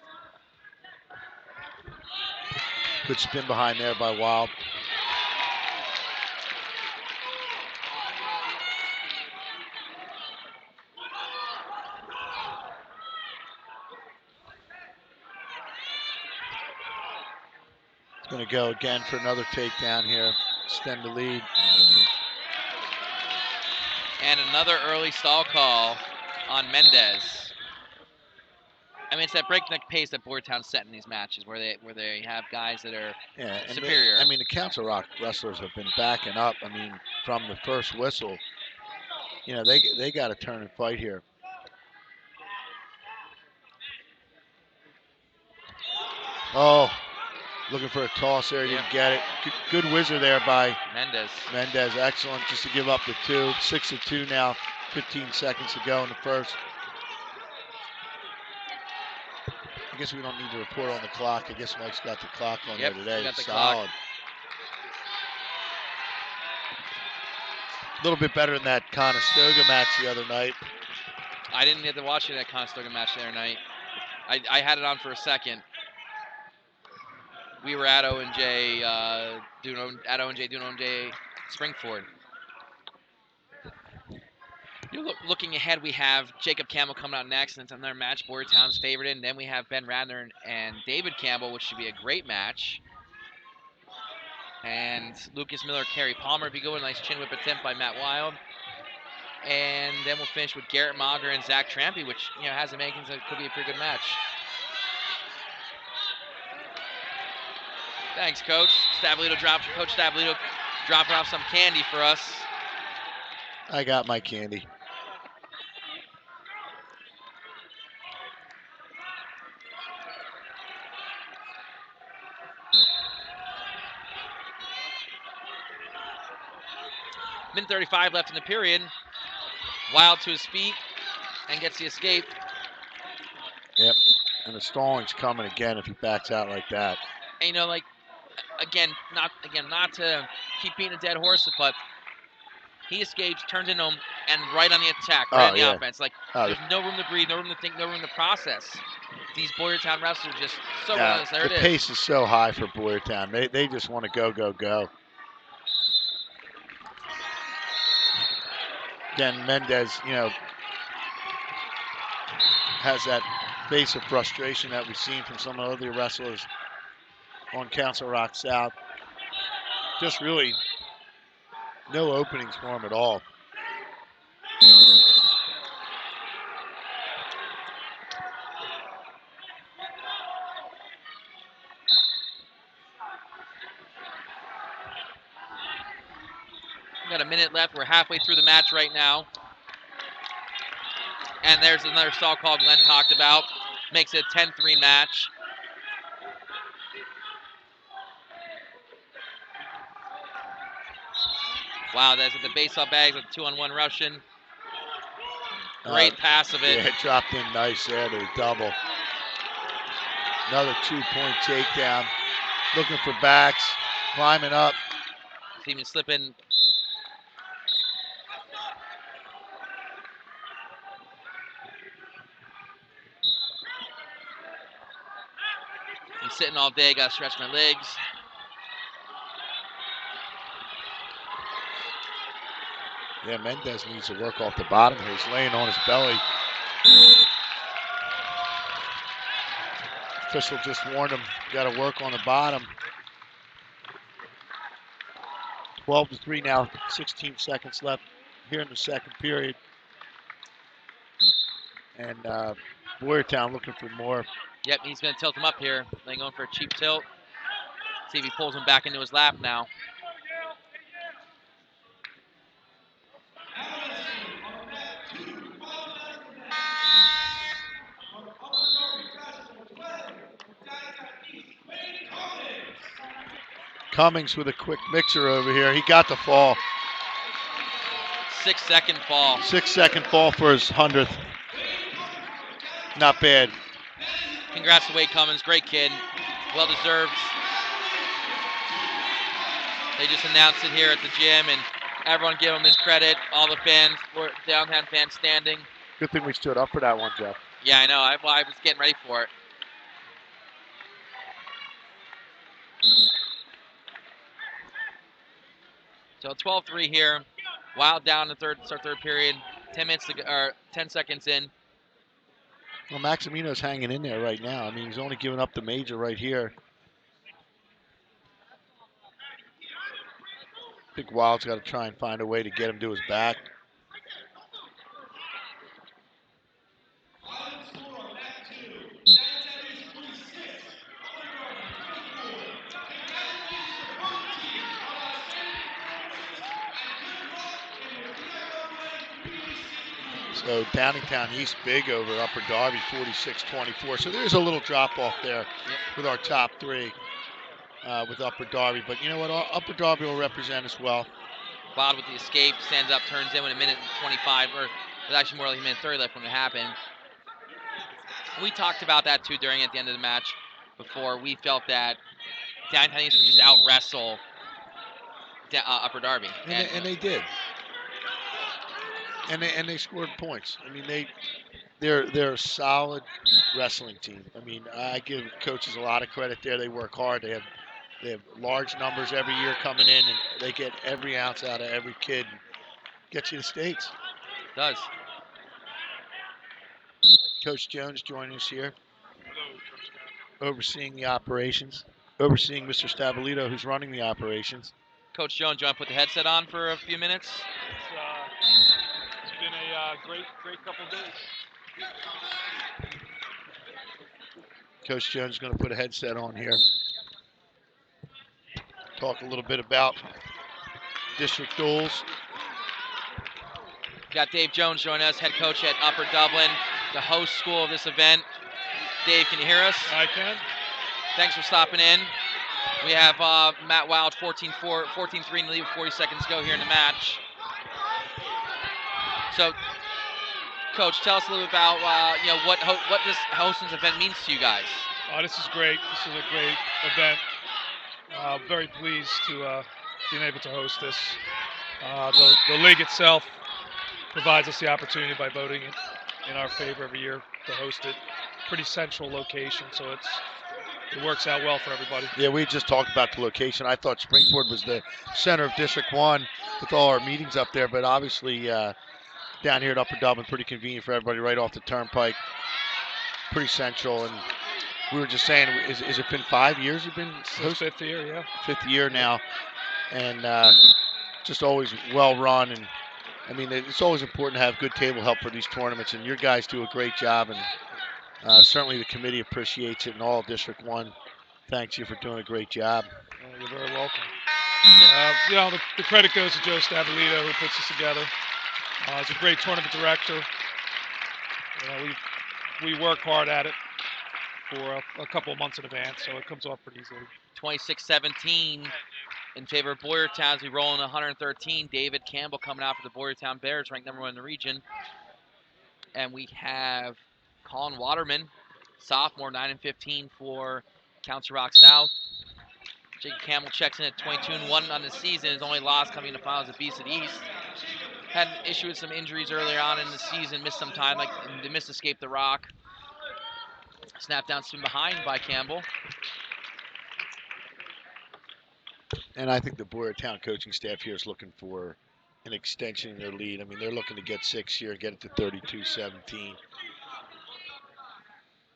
Good spin behind there by Wild. It's going to go again for another takedown here. Extend the lead. And another early stall call on Mendez. I mean, it's that breakneck pace that Boyertown's set in these matches, where they have guys that are superior. The Council Rock wrestlers have been backing up. I mean, from the first whistle, you know, they got to turn and fight here. Oh, looking for a toss there. He didn't get it. Good whizzer there by Mendez. Excellent, just to give up the 2. 6-2 now. 15 seconds to go in the first. I guess we don't need to report on the clock. I guess Mike's got the clock on there today. Got the Solid. clock. A little bit better than that Conestoga match the other night. I didn't get to watch that Conestoga match the other night. I had it on for a second. We were at O&J, doing O&J Springford. Looking ahead, we have Jacob Campbell coming out next, and it's another match Boyertown's favored in. Then we have Ben Radner and David Campbell, which should be a great match. And Lucas Miller, Kerry Palmer be going. Nice chin whip attempt by Matt Wild. And then we'll finish with Garrett Mager and Zach Trampy, which, you know, has the makings. It could be a pretty good match. Thanks, Coach. Coach Stablito dropping off some candy for us. I got my candy. Minute 35 left in the period. Wild to his feet and gets the escape. Yep. And the stalling's coming again if he backs out like that. And, you know, like, not to keep beating a dead horse, but he escapes, turns into him, and right on the attack, right on the offense. Like, there's no room to breathe, no room to think, no room to process. These Boyertown wrestlers just so relentless. There it is. The pace is so high for Boyertown. They just want to go, go, go. Again, Mendez, you know, has that face of frustration that we've seen from some of the other wrestlers on Council Rock South. Just really no openings for him at all. We've got a minute left. We're halfway through the match right now. And there's another stall call Glenn talked about. Makes it a 10-3 match. Wow, that's at the baseball bags with 2-on-1 Russian. Great pass of it. Yeah, it dropped in nice there to the double. Another 2-point takedown. Looking for backs, climbing up. See him slipping. I'm sitting all day, gotta stretch my legs. Yeah, Mendez needs to work off the bottom here. He's laying on his belly. Official just warned him, got to work on the bottom. 12-3 now, 16 seconds left here in the second period. And Boyertown looking for more. Yep, he's going to tilt him up here. They're going for a cheap tilt. See if he pulls him back into his lap now. Cummings with a quick mixer over here. He got the fall. 6-second fall. 6-second fall for his 100th. Not bad. Congrats to Wade Cummins, great kid, well deserved. They just announced it here at the gym, and everyone give him his credit. All the fans, downtown fans standing. Good thing we stood up for that one, Jeff. Yeah, I know. I was getting ready for it. So 12-3 here. Wild down the third period. 10 minutes to go, or 10 seconds in. Well, Maximino's hanging in there right now. I mean, he's only giving up the major right here. I think Wild's got to try and find a way to get him to his back. So Downingtown East big over Upper Darby, 46-24. So there's a little drop off there with our top three with Upper Darby. But you know what? Upper Darby will represent us well. Wild with the escape, stands up, turns in with a minute and 25, or with actually more like a minute 30 left when it happened. We talked about that too during at the end of the match before. We felt that Downtown East would just out wrestle Upper Darby. And they did. And they scored points. I mean, they're a solid wrestling team. I mean, I give coaches a lot of credit there. They work hard. They have large numbers every year coming in, and they get every ounce out of every kid. And get you to states. It does. Coach Jones joining us here, overseeing the operations, overseeing Mr. Stabilito, who's running the operations. Coach Jones, do you want to put the headset on for a few minutes? It's been a great couple of days. Coach Jones is going to put a headset on here. Talk a little bit about district duels. We got Dave Jones joining us, head coach at Upper Dublin, the host school of this event. Dave, can you hear us? I can. Thanks for stopping in. We have Matt Wild 14-3 in the lead with 40 seconds to go here in the match. So, Coach, tell us a little bit about what this hosting event means to you guys. This is great. This is a great event. Very pleased to being able to host this. The league itself provides us the opportunity by voting in our favor every year to host it. Pretty central location, so it works out well for everybody. Yeah, we just talked about the location. I thought Springford was the center of District 1 with all our meetings up there, but obviously down here at Upper Dublin, pretty convenient for everybody right off the turnpike. Pretty central, and we were just saying, is it been 5 years you've been hosting? Fifth year, yeah. Fifth year now, and just always well run. And I mean, it's always important to have good table help for these tournaments, and your guys do a great job, and certainly the committee appreciates it, and all District 1 thanks you for doing a great job. You're very welcome. The credit goes to Joe Stabilito, who puts this together. He's a great tournament director. We work hard at it for a couple of months in advance, so it comes off pretty easily. 26-17 in favor of Boyertown as we roll in 113. David Campbell coming out for the Boyertown Bears, ranked #1 in the region. And we have Colin Waterman, sophomore, 9-15 for Council Rock South. Jake Campbell checks in at 22-1 on the season. His only loss coming in the finals of Beast of the East. Had an issue with some injuries earlier on in the season, missed some time, missed Escape the Rock. Snap down spin behind by Campbell. And I think the Boyertown coaching staff here is looking for an extension in their lead. I mean, they're looking to get 6 here and get it to 32-17.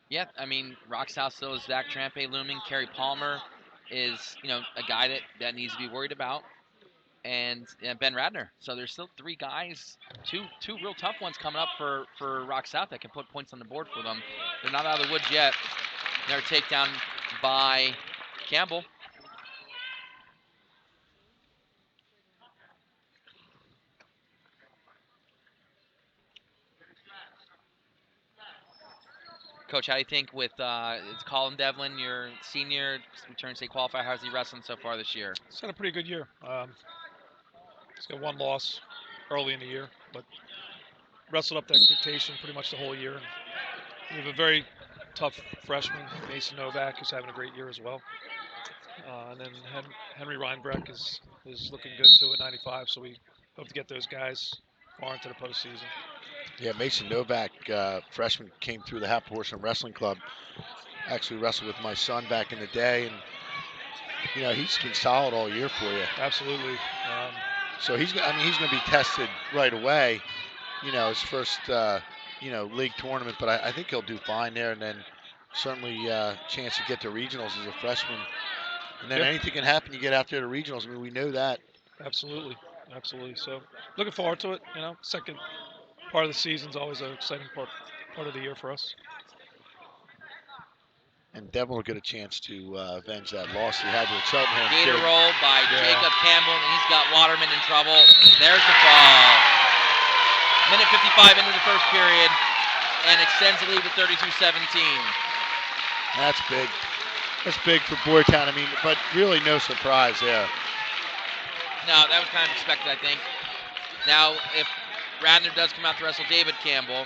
Yeah, I mean, Rock South still is Zach Trampe looming. Kerry Palmer is, a guy that needs to be worried about. And Ben Radner. So there's still 3 guys, two real tough ones coming up for Rock South that can put points on the board for them. They're not out of the woods yet. They're takedown by Campbell. Coach, how do you think with it's Colin Devlin, your senior return state qualifier? How's he wrestling so far this year? He's had a pretty good year. He's got 1 loss early in the year, but wrestled up the expectation pretty much the whole year. We have a very tough freshman, Mason Novak, who's having a great year as well. And then Henry Reinbrecht is looking good too at 95. So we hope to get those guys far into the postseason. Yeah, Mason Novak, freshman, came through the Half Horseman Wrestling Club. Actually wrestled with my son back in the day, and he's been solid all year for you. Absolutely. So he's going to be tested right away. His first league tournament, but I think he'll do fine there, and then certainly chance to get to regionals as a freshman. And then anything can happen. You get out there to regionals. I mean, we know that. Absolutely. So looking forward to it. Second part of the season's always an exciting part of the year for us. And Devil will get a chance to avenge that loss he had to the Cheltenham Gator kid. roll by Jacob Campbell, and he's got Waterman in trouble. There's the fall. Minute 55 into the first period, and extends the lead to 32-17. That's big. That's big for Boyertown. I mean, but really no surprise there. No, that was kind of expected, I think. Now, if Radner does come out to wrestle David Campbell,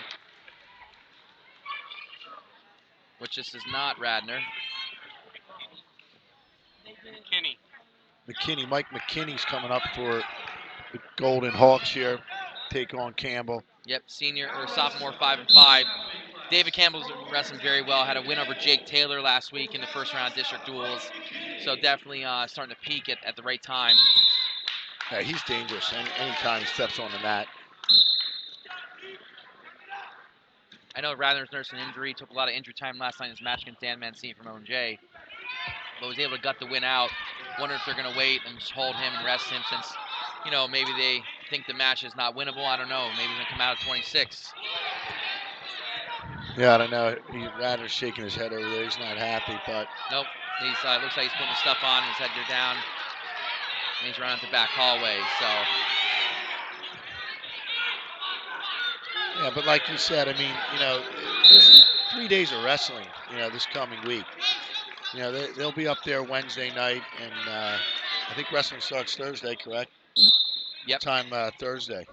which this is not Radner. Mike McKinney's coming up for the Golden Hawks here. Take on Campbell. Yep, senior or sophomore 5-5. David Campbell's wrestling very well. Had a win over Jake Taylor last week in the first round of district duels. So definitely starting to peak at the right time. Yeah, he's dangerous anytime he steps on the mat. I know Radner's nursing injury. Took a lot of injury time last night in his match against Dan Mancini from O&J. But was able to gut the win out. Wonder if they're going to wait and just hold him and rest him since, maybe they think the match is not winnable. I don't know. Maybe he's going to come out at 26. Yeah, I don't know. Radner's shaking his head over there. He's not happy, but... Nope. He's looks like he's putting his stuff on. His headgear down. And he's running out the back hallway, so... Yeah, but like you said, I mean, there's 3 days of wrestling, this coming week. They'll be up there Wednesday night, and I think wrestling starts Thursday, correct? Yep. Time Thursday.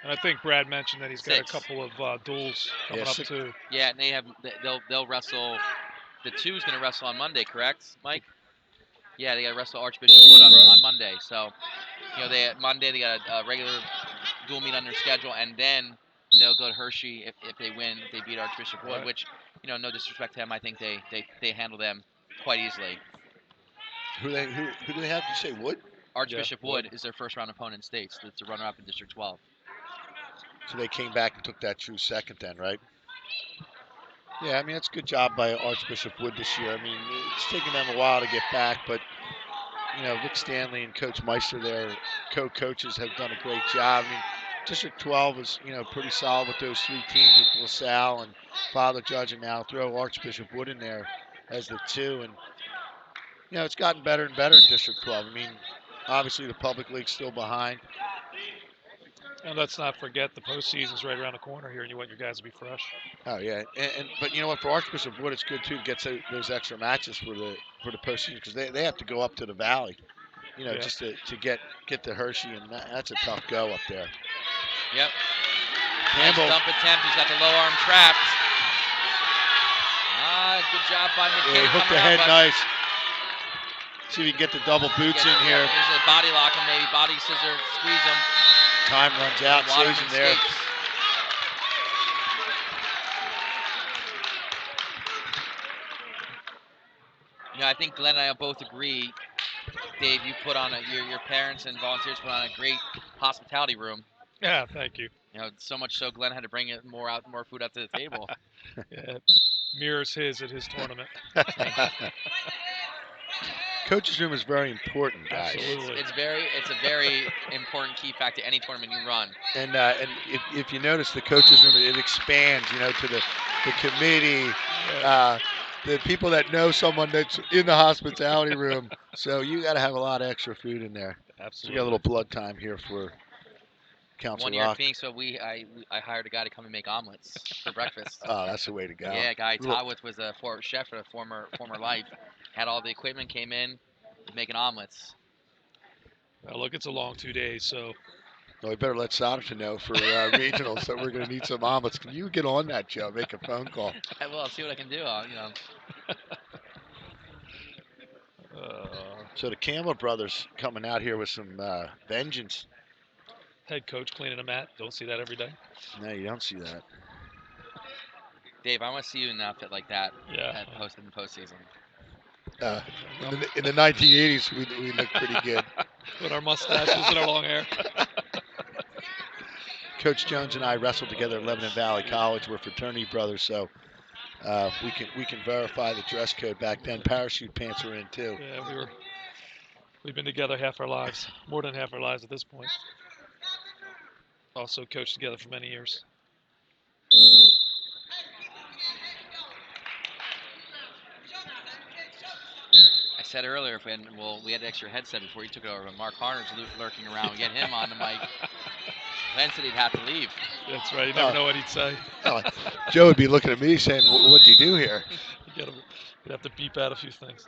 And I think Brad mentioned that he's got 6. a couple of duels coming up too. Yeah, and they'll wrestle. The two's going to wrestle on Monday, correct, Mike? Yeah, they got to wrestle Archbishop Wood on Monday. So, Monday they got a regular dual meet on their schedule, and then they'll go to Hershey if they win, if they beat Archbishop Wood, which, no disrespect to them, I think they handle them quite easily. Who do they have? Did you say Wood? Archbishop Wood is their first round opponent in states. It's a runner-up in District 12. So they came back and took that true second then, right? Yeah, I mean, it's a good job by Archbishop Wood this year. I mean, it's taken them a while to get back, but, Rick Stanley and Coach Meister, their co-coaches, have done a great job. I mean, District 12 is, pretty solid with those 3 teams with LaSalle and Father Judge, and now throw Archbishop Wood in there as the 2. And, it's gotten better and better in District 12. I mean, obviously the public league's still behind. And let's not forget the postseason's right around the corner here, and you want your guys to be fresh. Oh yeah, but you know what? For Archbishop Wood, it's good too to get those extra matches for the postseason, because they have to go up to the Valley, just to get to Hershey, and that's a tough go up there. Yep. Campbell. Nice dump attempt. He's got the low arm trapped. Good job by McKinney. Yeah, he hooked the head nice. See if he can get the double boots in here. There's a body lock him, maybe body scissor, squeeze him. Time runs out, saves him there. I think Glenn and I both agree, Dave, you put on your parents and volunteers put on a great hospitality room. Yeah, thank you. So much so Glenn had to bring more food out to the table. Yeah, it mirrors his at his tournament. Coach's room is very important, guys. Absolutely. It's a very important key factor to any tournament you run. And if you notice, the coach's room, it expands, to the committee, the people that know someone that's in the hospitality room. So you got to have a lot of extra food in there. Absolutely. So we got a little blood time here for Council One year Rock. in Phoenix, so I hired a guy to come and make omelets for breakfast. Oh, that's the way to go. Yeah, guy Tawith was a chef in a former life. Had all the equipment, came in, making omelets. Well, look, it's a long 2 days, so Well, we better let Sadovshin know for regionals that we're going to need some omelets. Can you get on that, Joe? Make a phone call. I will. I'll see what I can do. So the Campbell brothers coming out here with some vengeance. Head coach cleaning a mat. Don't see that every day. No, you don't see that. Dave, I want to see you in an outfit like that Yeah. in the postseason. In the 1980s, we looked pretty good. With our mustaches and our long hair. Coach Jones and I wrestled together at Lebanon Valley College. We're fraternity brothers, so we can verify the dress code back then. Parachute pants were in too. Yeah, we've been together half our lives, more than half our lives at this point. Also coached together for many years. I said earlier, if we had an extra headset before you took it over, but Mark Harner's lurking around. Get him on the mic. Glenn said he'd have to leave. That's right. You never know what he'd say. Joe would be looking at me saying, "What'd you do here?" You'd have to beep out a few things.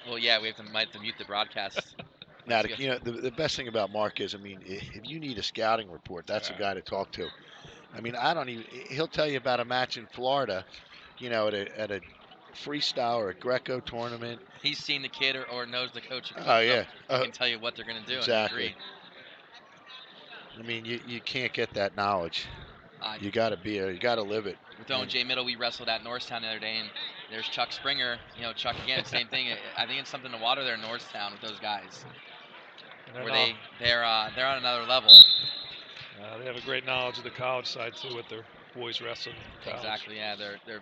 Well, yeah, might have to mute the broadcast. Now, the best thing about Mark is, I mean, if you need a scouting report, that's the guy to talk to. I mean, he'll tell you about a match in Florida, at a freestyle or a Greco tournament. He's seen the kid or knows the coach. Oh, yeah. He can tell you what they're going to do. Exactly. And I mean, you can't get that knowledge. agree. You got to live it. With Owen J. Middle, we wrestled at Norristown the other day, and there's Chuck Springer. Chuck again, same thing. I think it's something to water there in Norristown with those guys, where they're on another level. They have a great knowledge of the college side too, with their boys wrestling. Exactly. Yeah, they're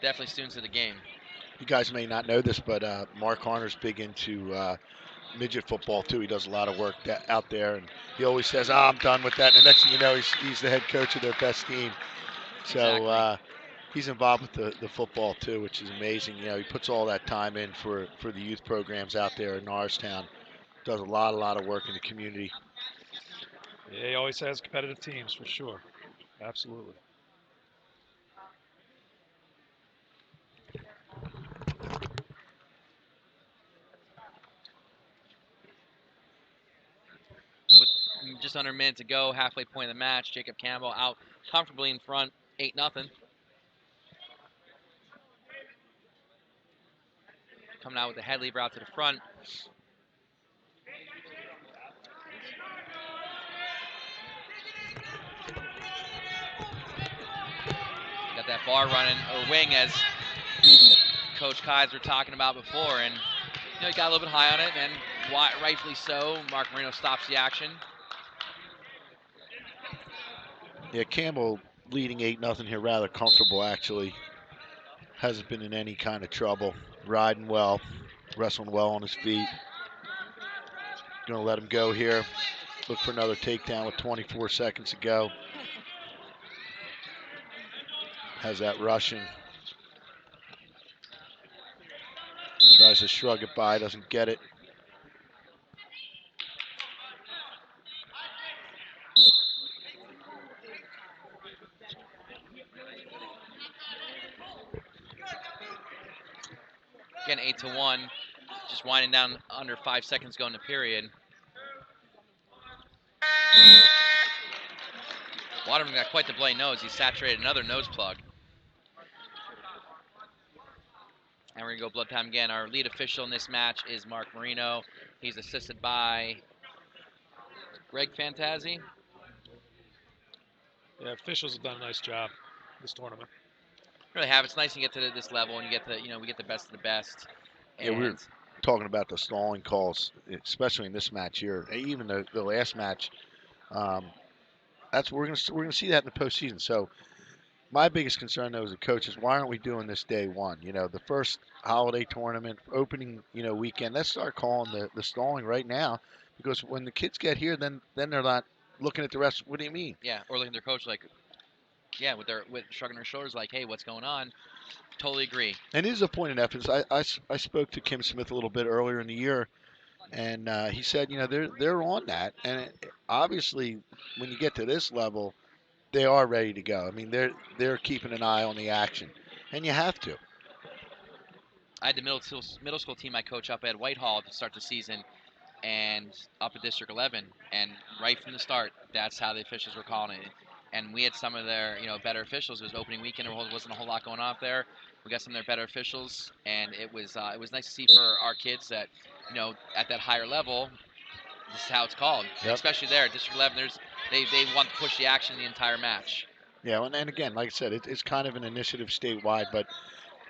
definitely students of the game. You guys may not know this, but Mark Harner's big into midget football too. He does a lot of work out there, and he always says, I'm done with that. And the next thing you know, he's the head coach of their best team. So Exactly. he's involved with the football too, which is amazing. He puts all that time in for the youth programs out there in Norristown. Does a lot of work in the community. Yeah, he always has competitive teams for sure. Absolutely. With just under a minute to go, halfway point of the match, Jacob Campbell out comfortably in front, 8-0. Coming out with the head lever out to the front. Got that bar running, or wing, as Coach Kaiser talking about before, and he got a little bit high on it, and rightfully so. Mark Marino stops the action. Yeah, Campbell leading 8-0 here, rather comfortable actually. Hasn't been in any kind of trouble. Riding well, wrestling well on his feet. Going to let him go here. Look for another takedown with 24 seconds to go. Has that rushing. Tries to shrug it by, doesn't get it. Again, 8-1. Just winding down under 5 seconds going to period. Waterman got quite the bloody nose. He saturated another nose plug. And we're going to go blood time again. Our lead official in this match is Mark Marino. He's assisted by Greg Fantazzi. Yeah, officials have done a nice job this tournament. Really have. It's nice to get to this level, and we get the best of the best. Yeah, we're talking about the stalling calls, especially in this match here. Even the last match, we're gonna see that in the postseason. So my biggest concern though as a coach is why aren't we doing this day one? The first holiday tournament opening weekend. Let's start calling the stalling right now, because when the kids get here, then they're not looking at the rest. What do you mean? Yeah, or looking at their coach like, yeah, with shrugging their shoulders like, hey, what's going on? Totally agree. And it is a point of emphasis. I spoke to Kim Smith a little bit earlier in the year, and he said, they're on that, and obviously when you get to this level, they are ready to go. I mean, they're keeping an eye on the action, and you have to. I had the middle school team I coach up at Whitehall to start the season, and up at District 11, and right from the start, that's how the officials were calling it. And we had some of their, better officials. It was opening weekend. There wasn't a whole lot going on up there. We got some of their better officials, and it was nice to see for our kids that, at that higher level, this is how it's called. Yep. Especially there at District 11, they want to push the action the entire match. Yeah, and again, like I said, it's kind of an initiative statewide, but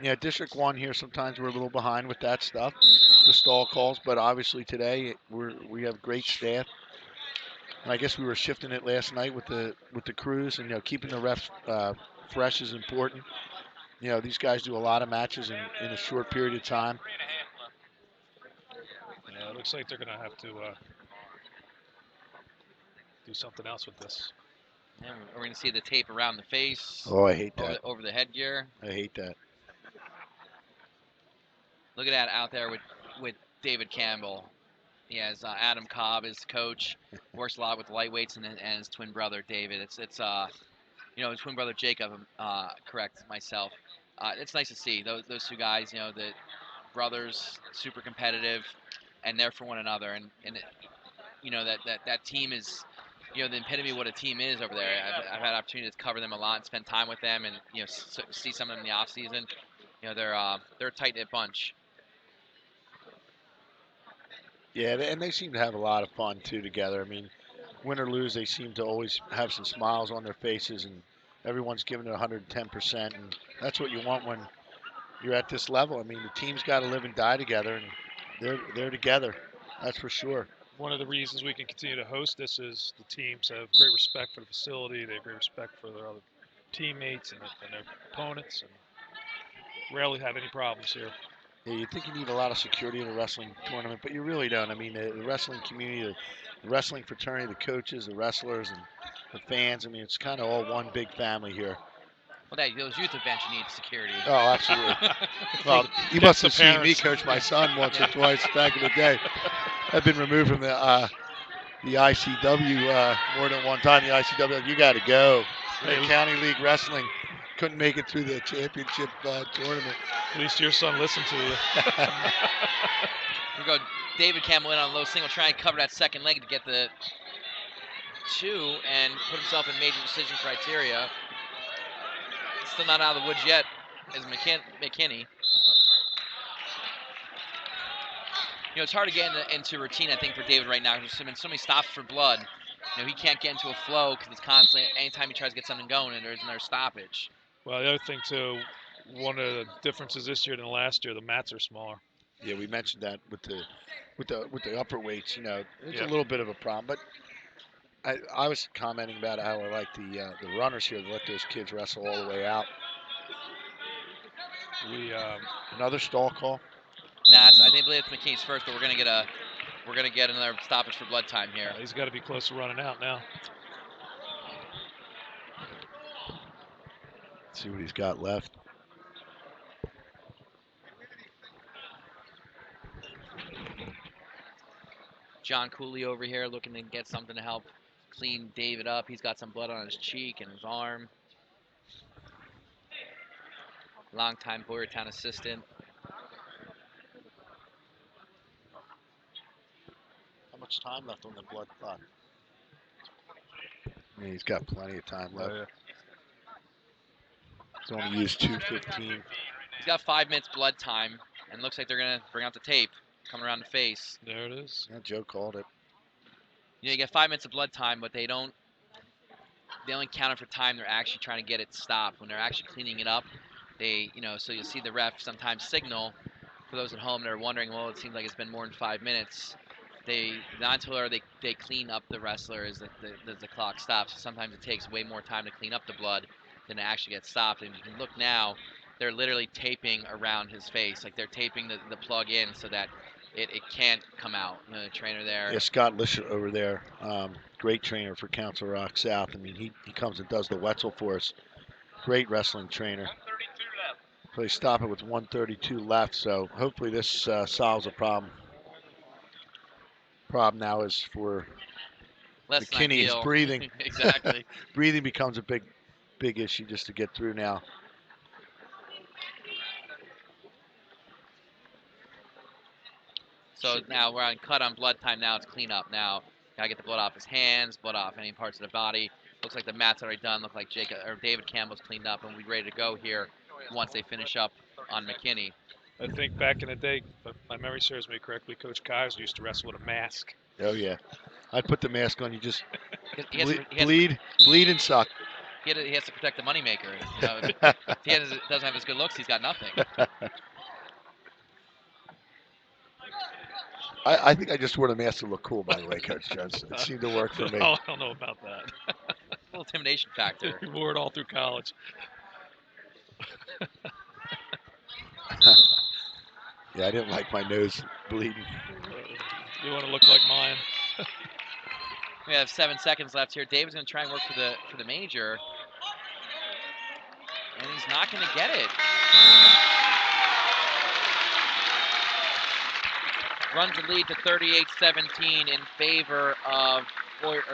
yeah, District 1 here, sometimes we're a little behind with that stuff, the stall calls, but obviously today we have great staff. And I guess we were shifting it last night with the crews, and keeping the refs fresh is important. These guys do a lot of matches in a short period of time. Yeah, it looks like they're going to have to do something else with this. Yeah, we're going to see the tape around the face. Oh, I hate that. Over the headgear. I hate that. Look at that out there with David Campbell. He has Adam Cobb as coach. Works a lot with lightweights and his twin brother David. It's his twin brother Jacob. Correct myself. It's nice to see those two guys. The brothers, super competitive, and there for one another. And that team is, the epitome of what a team is over there. I've had opportunity to cover them a lot and spend time with them, and see some of them in the off season. They're a tight knit bunch. Yeah, and they seem to have a lot of fun too together. I mean, win or lose, they seem to always have some smiles on their faces, and everyone's giving it 110%. And that's what you want when you're at this level. I mean, the team's got to live and die together, and they're together. That's for sure. One of the reasons we can continue to host this is the teams have great respect for the facility. They have great respect for their other teammates and their opponents, and rarely have any problems here. Yeah, you think you need a lot of security in a wrestling tournament, but you really don't. I mean, the wrestling community, the wrestling fraternity, the coaches, the wrestlers, and the fans, I mean, it's kind of all one big family here. Well, those youth events, you need security. Oh, absolutely. Well, you must have seen me coach my son once or twice back in the day. I've been removed from the ICW more than one time. The ICW, you got to go. County League Wrestling couldn't make it through the championship tournament. At least your son listened to you. We go David Campbell in on a low single, trying to cover that second leg to get the 2 and put himself in major decision criteria. Still not out of the woods yet is McKinney. It's hard to get into routine, I think, for David right now. There's been so many stops for blood. He can't get into a flow because it's constantly, anytime he tries to get something going, and there's another stoppage. Well, the other thing, too, one of the differences this year than last year, the mats are smaller. Yeah, we mentioned that with the upper weights. It's a little bit of a problem, but I was commenting about how I like the runners here. They let those kids wrestle all the way out. Another stall call. I believe it's McKinney's first, but we're gonna get another stoppage for blood time here. He's got to be close to running out now. Let's see what he's got left. John Cooley over here looking to get something to help clean David up. He's got some blood on his cheek and his arm. Longtime Boyertown assistant. How much time left on the blood clot? Yeah, he's got plenty of time left. Oh, yeah. He's only used 2:15. He's got 5 minutes blood time, and looks like they're gonna bring out the tape coming around the face. There it is. Yeah, Joe called it. You get 5 minutes of blood time, but they only count it for time they're actually trying to get it stopped. When they're actually cleaning it up, so you'll see the ref sometimes signal. For those at home that are wondering, well, it seems like it's been more than 5 minutes. Not until they clean up the wrestler is that the clock stops. Sometimes it takes way more time to clean up the blood than to actually get stopped. And you can look now, they're literally taping around his face, like they're taping the plug in so that it can't come out. The trainer there. Yeah, Scott Lisher over there, great trainer for Council Rock South. I mean, he comes and does the Wetzel for us. Great wrestling trainer. So they stop it with 1:32 left. So hopefully this solves a problem. Problem now is for McKinney is breathing. Exactly. Breathing becomes a big issue just to get through now. So now we're on cut on blood time. Now it's clean up. Now gotta get the blood off his hands, blood off any parts of the body. Looks like the mat's already done. Look like David Campbell's cleaned up, and we're ready to go here once they finish up on McKinney. I think back in the day, if my memory serves me correctly, Coach Kaiser used to wrestle with a mask. Oh yeah, I'd put the mask on. You just He bleed and suck. He has to protect the moneymaker. You know, if he doesn't have his good looks, he's got nothing. I think I just wore the mask to look cool, by the way, Coach Jones. It seemed to work for me. Oh, I don't know about that. A little intimidation factor. He wore it all through college. Yeah, I didn't like my nose bleeding. You want to look like mine. We have 7 seconds left here. David's going to try and work for the major. And he's not going to get it. Runs the lead to 38-17 in favor of 35-17,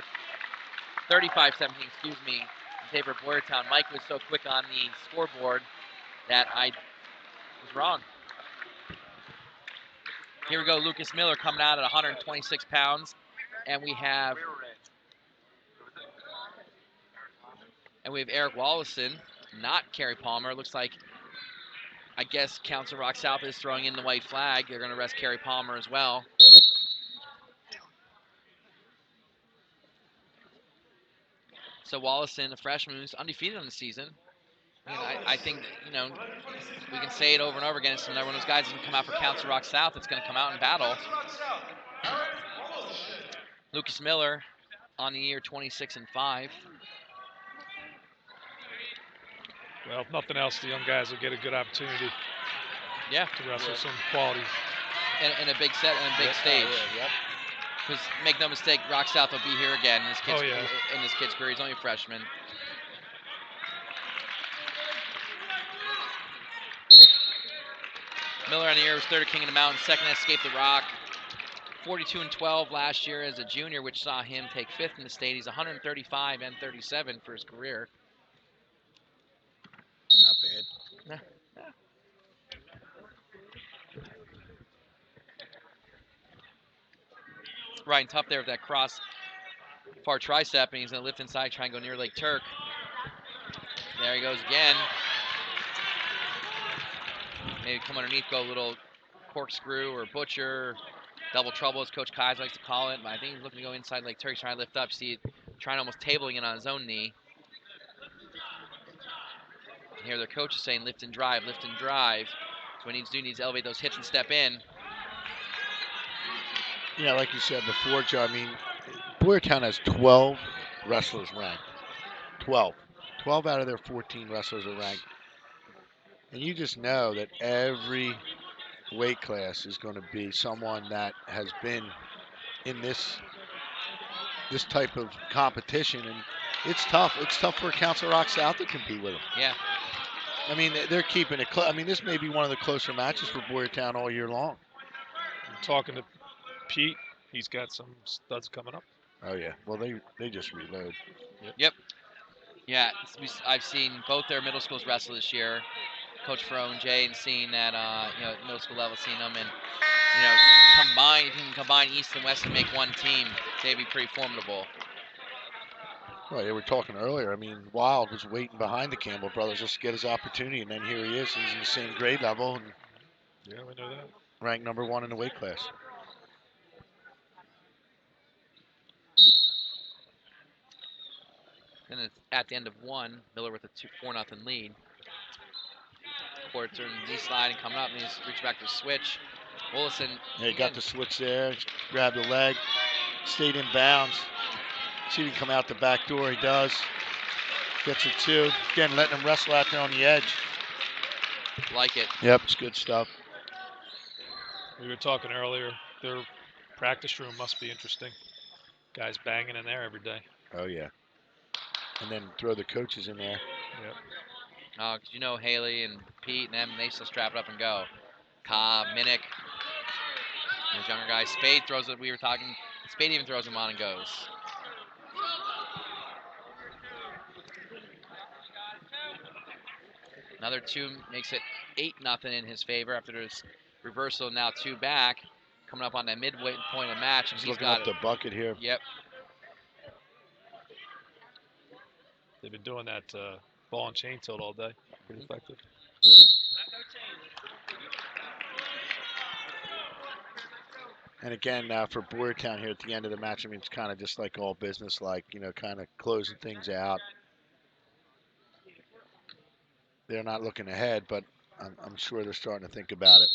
excuse me, in favor of Boyertown. Mike was so quick on the scoreboard that I was wrong. Here we go, Lucas Miller coming out at 126 pounds. And we have Eric Wallison, not Kerry Palmer. Looks like, I guess, Council Rock South is throwing in the white flag. They're going to arrest Kerry Palmer as well. So Wallison, a freshman who's undefeated on the season. I mean, I think, you know, we can say it over and over again. It's another one of those guys that can come out for Council Rock South that's going to come out and battle. Lucas Miller on the year 26-5. Well, if nothing else, the young guys will get a good opportunity. Yeah. To wrestle some quality. And a big set and a big stage. Yep. Because make no mistake, Rock South will be here again in this kid's career. He's only a freshman. Miller on the year was third at King of the Mountain, second at Escape the Rock. 42-12 last year as a junior, which saw him take fifth in the state. He's 135 and 37 for his career. Not bad. Ryan Tough there with that cross far tricep, and he's going to lift inside, try and go near Lake Turk. There he goes again. Maybe come underneath, go a little corkscrew or butcher, double trouble as Coach Kaiser likes to call it. But I think he's looking to go inside Lake Turk, trying to lift up. See, trying almost tabling it on his own knee. And here their coach is saying lift and drive, lift and drive. So what he needs to do, he needs to elevate those hips and step in. Yeah, like you said before, Joe, I mean, Boyertown has 12 wrestlers ranked. 12. 12 out of their 14 wrestlers are ranked. And you just know that every weight class is going to be someone that has been in this type of competition. And it's tough. It's tough for Council Rock South to compete with them. Yeah. I mean, they're keeping it close. I mean, this may be one of the closer matches for Boyertown all year long. I'm talking to Pete, he's got some studs coming up. Oh yeah, well they just reload. Yep. Yeah, I've seen both their middle schools wrestle this year. Coach Fro and Jay, and seeing that middle school level, seeing them, and if you can combine East and West and make one team, they'd be pretty formidable. Well, they were talking earlier. I mean, Wild was waiting behind the Campbell brothers just to get his opportunity, and then here he is. He's in the same grade level, and yeah, we know that. Ranked number 1 in the weight class. And it's at the end of one, Miller with a 4-0 lead. Porter turning the D slide and coming up, and he's reaching back to the switch. Willison. Yeah, he got the switch there, grabbed the leg, stayed in bounds. See if he can come out the back door. He does. Gets it too. Again, letting him wrestle out there on the edge. Like it. Yep, it's good stuff. We were talking earlier, their practice room must be interesting. Guys banging in there every day. Oh, yeah. And then throw the coaches in there. Yep. Because Haley and Pete and them, they still strap it up and go. Cobb, Minnick, those younger guys. Spade throws it. We were talking. Spade even throws him on and goes. Another 2 makes it 8-0 in his favor after his reversal. Now 2 back. coming up on that midway point of the match, and He's he's looking got up the bucket here. Yep. They've been doing that ball and chain tilt all day. Pretty effective. And again, for Boyertown here at the end of the match, I mean, it's kind of just like all business, like, you know, kind of closing things out. They're not looking ahead, but I'm sure they're starting to think about it.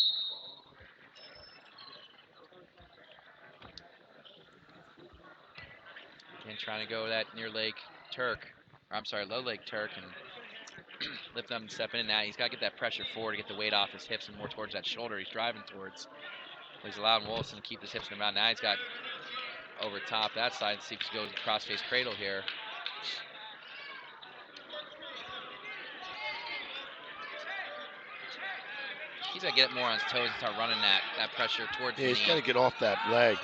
And trying to go that near leg Turk, or I'm sorry, low leg Turk, and lift up and step in. Now he's got to get that pressure forward to get the weight off his hips and more towards that shoulder he's driving towards. He's allowing Wilson to keep his hips in the ground. Now he's got over top that side to see if he goes cross-face cradle here. He's got to get it more on his toes and start running that pressure towards the knee. Yeah, he's got to get off that leg.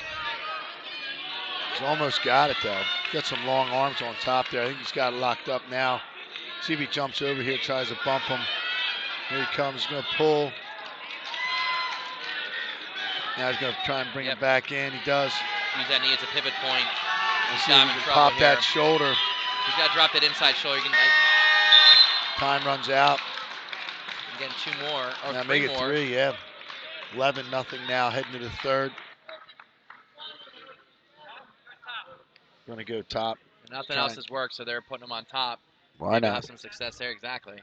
He's almost got it, though. Got some long arms on top there. I think he's got it locked up now. See if he jumps over here, tries to bump him. Here he comes, he's going to pull. Now he's going to try and bring him back in. He does. Use that knee as a pivot point. He's see if he can pop that shoulder. He's got to drop that inside shoulder. Time runs out. Getting two more, or now three make it more. 3, yeah. 11-0 now, heading to the third. Going to go top. Nothing else has worked, so they're putting him on top. Why Maybe not? Have some success there, exactly.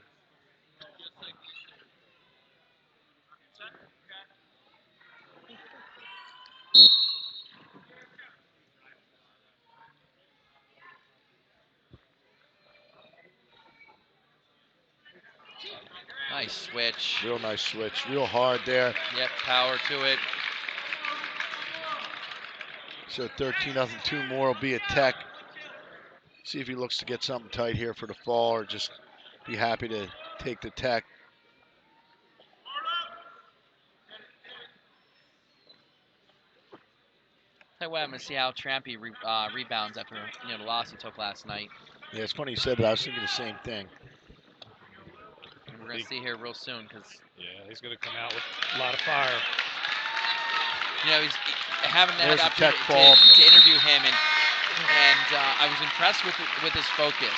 Nice switch. Real nice switch. Real hard there. Yep, power to it. So 13-0, 2 more will be a tech. See if he looks to get something tight here for the fall or just be happy to take the tech. Tell you what, I'm going to see how Trampy rebounds after the loss he took last night. Yeah, it's funny you said that. I was thinking the same thing. And we're going to see here real soon because... Yeah, he's going to come out with a lot of fire. You know, I haven't had the opportunity to interview him, and I was impressed with his focus.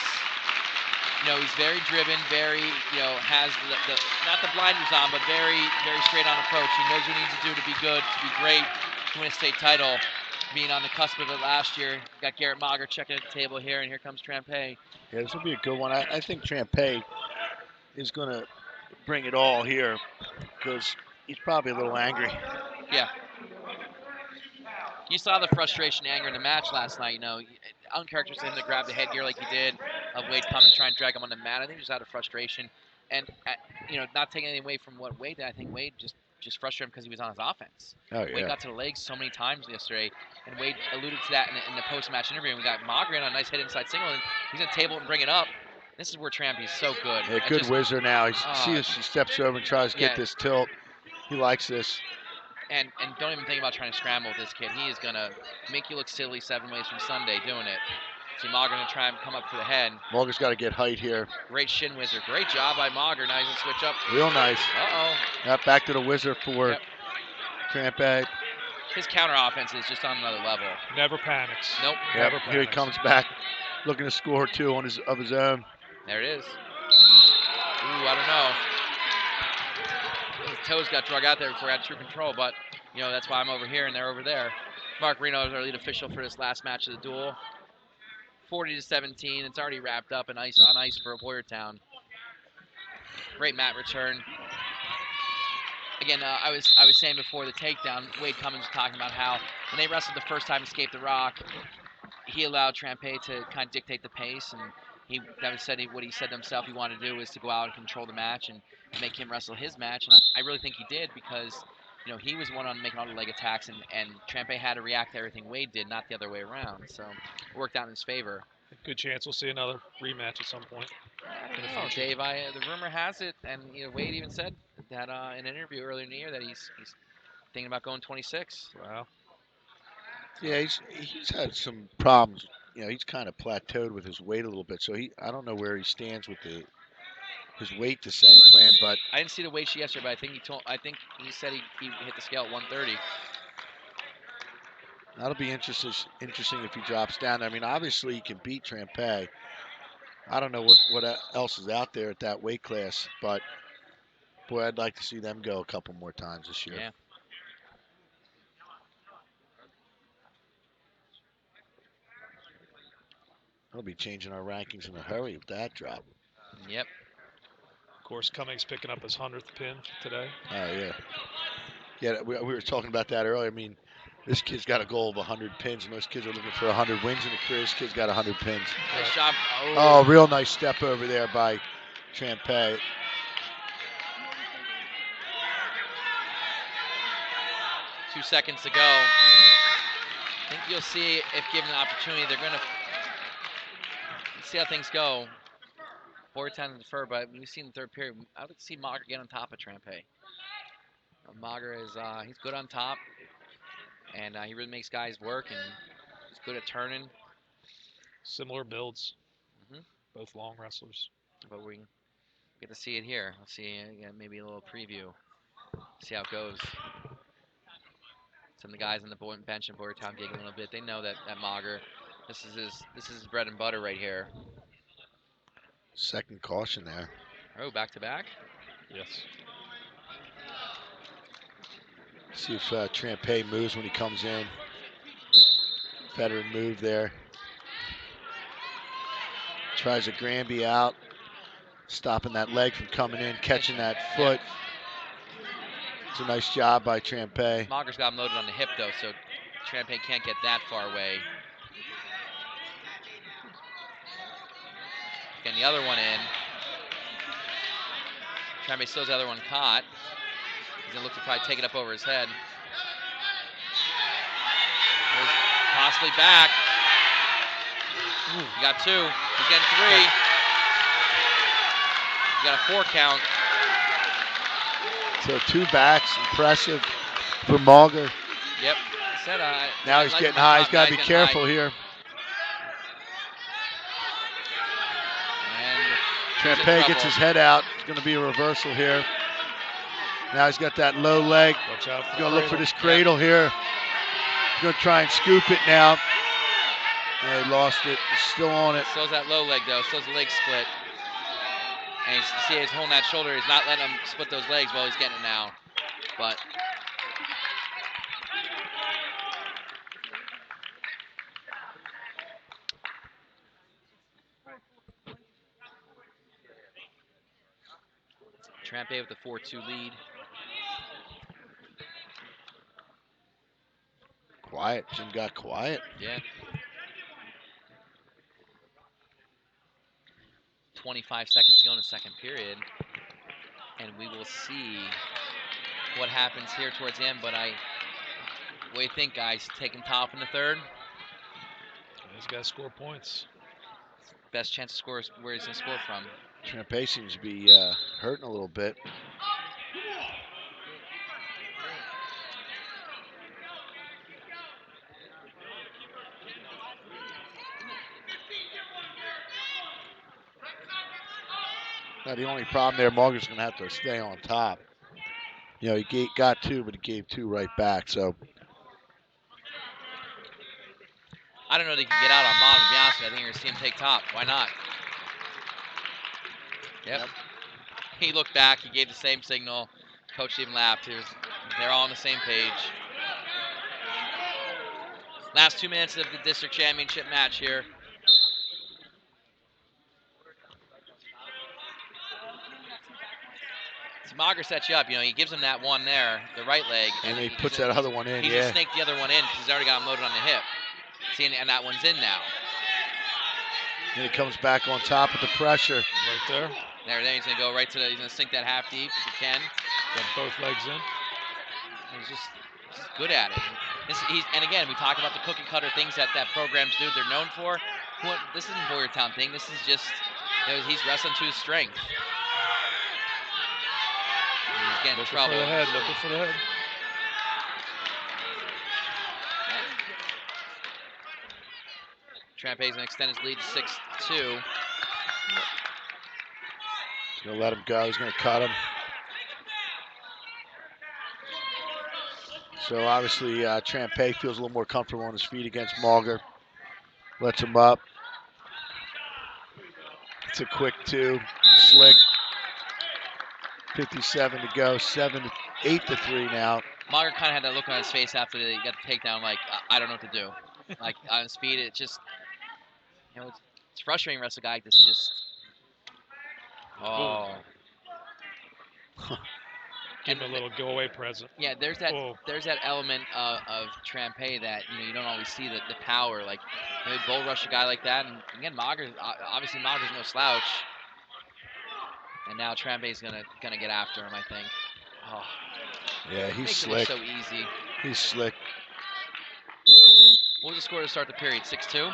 You know, he's very driven, very, has not the blinders on, but very, very straight on approach. He knows what he needs to do to be good, to be great, to win a state title. Being on the cusp of it last year, got Garrett Mager checking at the table here, and here comes Trampay. Yeah, this will be a good one. I think Trampay is going to bring it all here because he's probably a little angry. Yeah. You saw the frustration, anger in the match last night. You know, uncharacteristic of him to grab the headgear like he did, of Wade coming to try and drag him on the mat. I think he was out of frustration, and not taking anything away from what Wade did. I think Wade just frustrated him because he was on his offense. Oh, yeah. Wade got to the legs so many times yesterday, and Wade alluded to that in the post-match interview. And we got Mager on a nice hit inside single, and he's gonna table it and bring it up. This is where Trampy's so good. Yeah, good whizzer now. See if he steps over and tries to get this tilt. He likes this. And don't even think about trying to scramble with this kid. He is going to make you look silly 7 ways from Sunday doing it. See Mager going to try and come up for the head. Mager's got to get height here. Great shin whizzer. Great job by Mager. Now he's going to switch up. Real nice. Uh-oh. Back to the whizzer for Trampay. His counter offense is just on another level. Never panics. Nope. Never panics. Here he comes back, looking to score 2 of his own. There it is. Ooh, I don't know. His toes got drug out there before he had true control, but that's why I'm over here and they're over there. Mark Reno is our lead official for this last match of the duel. 40-17. It's already wrapped up on ice for Boyertown. Great mat return. Again, I was saying before the takedown, Wade Cummins was talking about how when they wrestled the first time, escaped the rock, he allowed Trampay to kind of dictate the pace, and what he said to himself he wanted to do was to go out and control the match and make him wrestle his match. And I really think he did because he was one on making all the leg attacks, and Trampay had to react to everything Wade did, not the other way around. So it worked out in his favor. Good chance we'll see another rematch at some point. I don't know, Dave. The rumor has it, and Wade even said that in an interview earlier in the year that he's thinking about going 26. Wow. Yeah, he's had some problems. He's kind of plateaued with his weight a little bit, so I don't know where he stands with his weight descent plan. But I didn't see the weight sheet yesterday, but I think he said he hit the scale at 130. That'll be interesting if he drops down there. I mean, obviously he can beat Trampay. I don't know what else is out there at that weight class, but boy, I'd like to see them go a couple more times this year. Yeah. That'll be changing our rankings in a hurry with that drop. Yep. Of course, Cummings picking up his 100th pin today. Oh, yeah. Yeah, we were talking about that earlier. I mean, this kid's got a goal of 100 pins. Most kids are looking for 100 wins in a career. This kid's got 100 pins. Nice job. Oh, real nice step over there by Trampay. Two seconds to go. I think you'll see if given the opportunity, they're going to see how things go. Boyertown to defer, but we've seen the third period. I would see Mager get on top of Trampay. Mager is he's good on top, and he really makes guys work, and he's good at turning. Similar builds, Mhm. both long wrestlers. But we get to see it here. Let's see maybe a little preview. See how it goes. Some of the guys on the bench in Boyertown giggling a little bit. They know that Mager, this is his bread and butter right here. Second caution there. Oh, back to back. Yes. See if Trampay moves when he comes in. Veteran move there. Tries a Granby out. Stopping that leg from coming in, catching that foot. It's a nice job by Trampay. Mager's got him loaded on the hip, though, so Trampay can't get that far away. Getting the other one in. Trampay still has the other one caught. He's going to look to probably take it up over his head. There's possibly back. Ooh. You got two. He's getting three. You got a 4 count. So 2 backs, impressive for Mager. Yep. Now he's getting high. He's got to be careful here. Trampay gets his head out. It's going to be a reversal here. Now he's got that low leg. Watch out for He's going to look for this cradle here. He's going to try and scoop it now. Yeah, he lost it. He's still on it. Still's that low leg, though. Still's the leg split. And you see he's holding that shoulder. He's not letting him split those legs while he's getting it now. But Trampay with the 4-2 lead. Quiet. Jim got quiet. Yeah. 25 seconds to go in the second period. And we will see what happens here towards the end. But what do you think, guys? Taking top in the third? He's got to score points. Best chance to score is where he's going to score from. Trampay seems to be hurting a little bit. Now the only problem there, Mager's going to have to stay on top. You know, he got 2, but he gave 2 right back. So I don't know that he can get out on bottom, to be honest with you. I think you're going to see him take top. Why not? Yep. He looked back. He gave the same signal. Coach even laughed. They're all on the same page. Last 2 minutes of the district championship match here. So Mager sets you up. You know, he gives him that one there, the right leg. And he puts that other one in, He's going to snake the other one in because he's already got him loaded on the hip. See, and that one's in now. And he comes back on top with the pressure. Right there. There, he's going to go right to he's going to sink that half deep if he can. Got both legs in. He's just good at it. And again, we talk about the cookie cutter things that programs do. They're known for. This isn't a Boyertown thing. This is just he's wrestling to his strength. He's getting in trouble. Looking for the head. Trampay's going to extend his lead to 6-2. He's going to let him go. He's going to cut him. So obviously Trampay feels a little more comfortable on his feet against Mauger. Lets him up. It's a quick 2. Slick. 57 to go. 8 to 3 now. Mauger kind of had that look on his face after he got the takedown, like, I don't know what to do. Like, on his feet, it just, it's frustrating to wrestle a guy like this. Just, oh. Give him a little go-away present. Yeah, there's that element of Trampay that you don't always see the power. Like, bull rush a guy like that, and again, Mauger's no slouch. And now Trampay's gonna get after him, I think. Oh. Yeah, he's Makes slick. it look so easy. He's slick. What was the score to start the period? 6-2?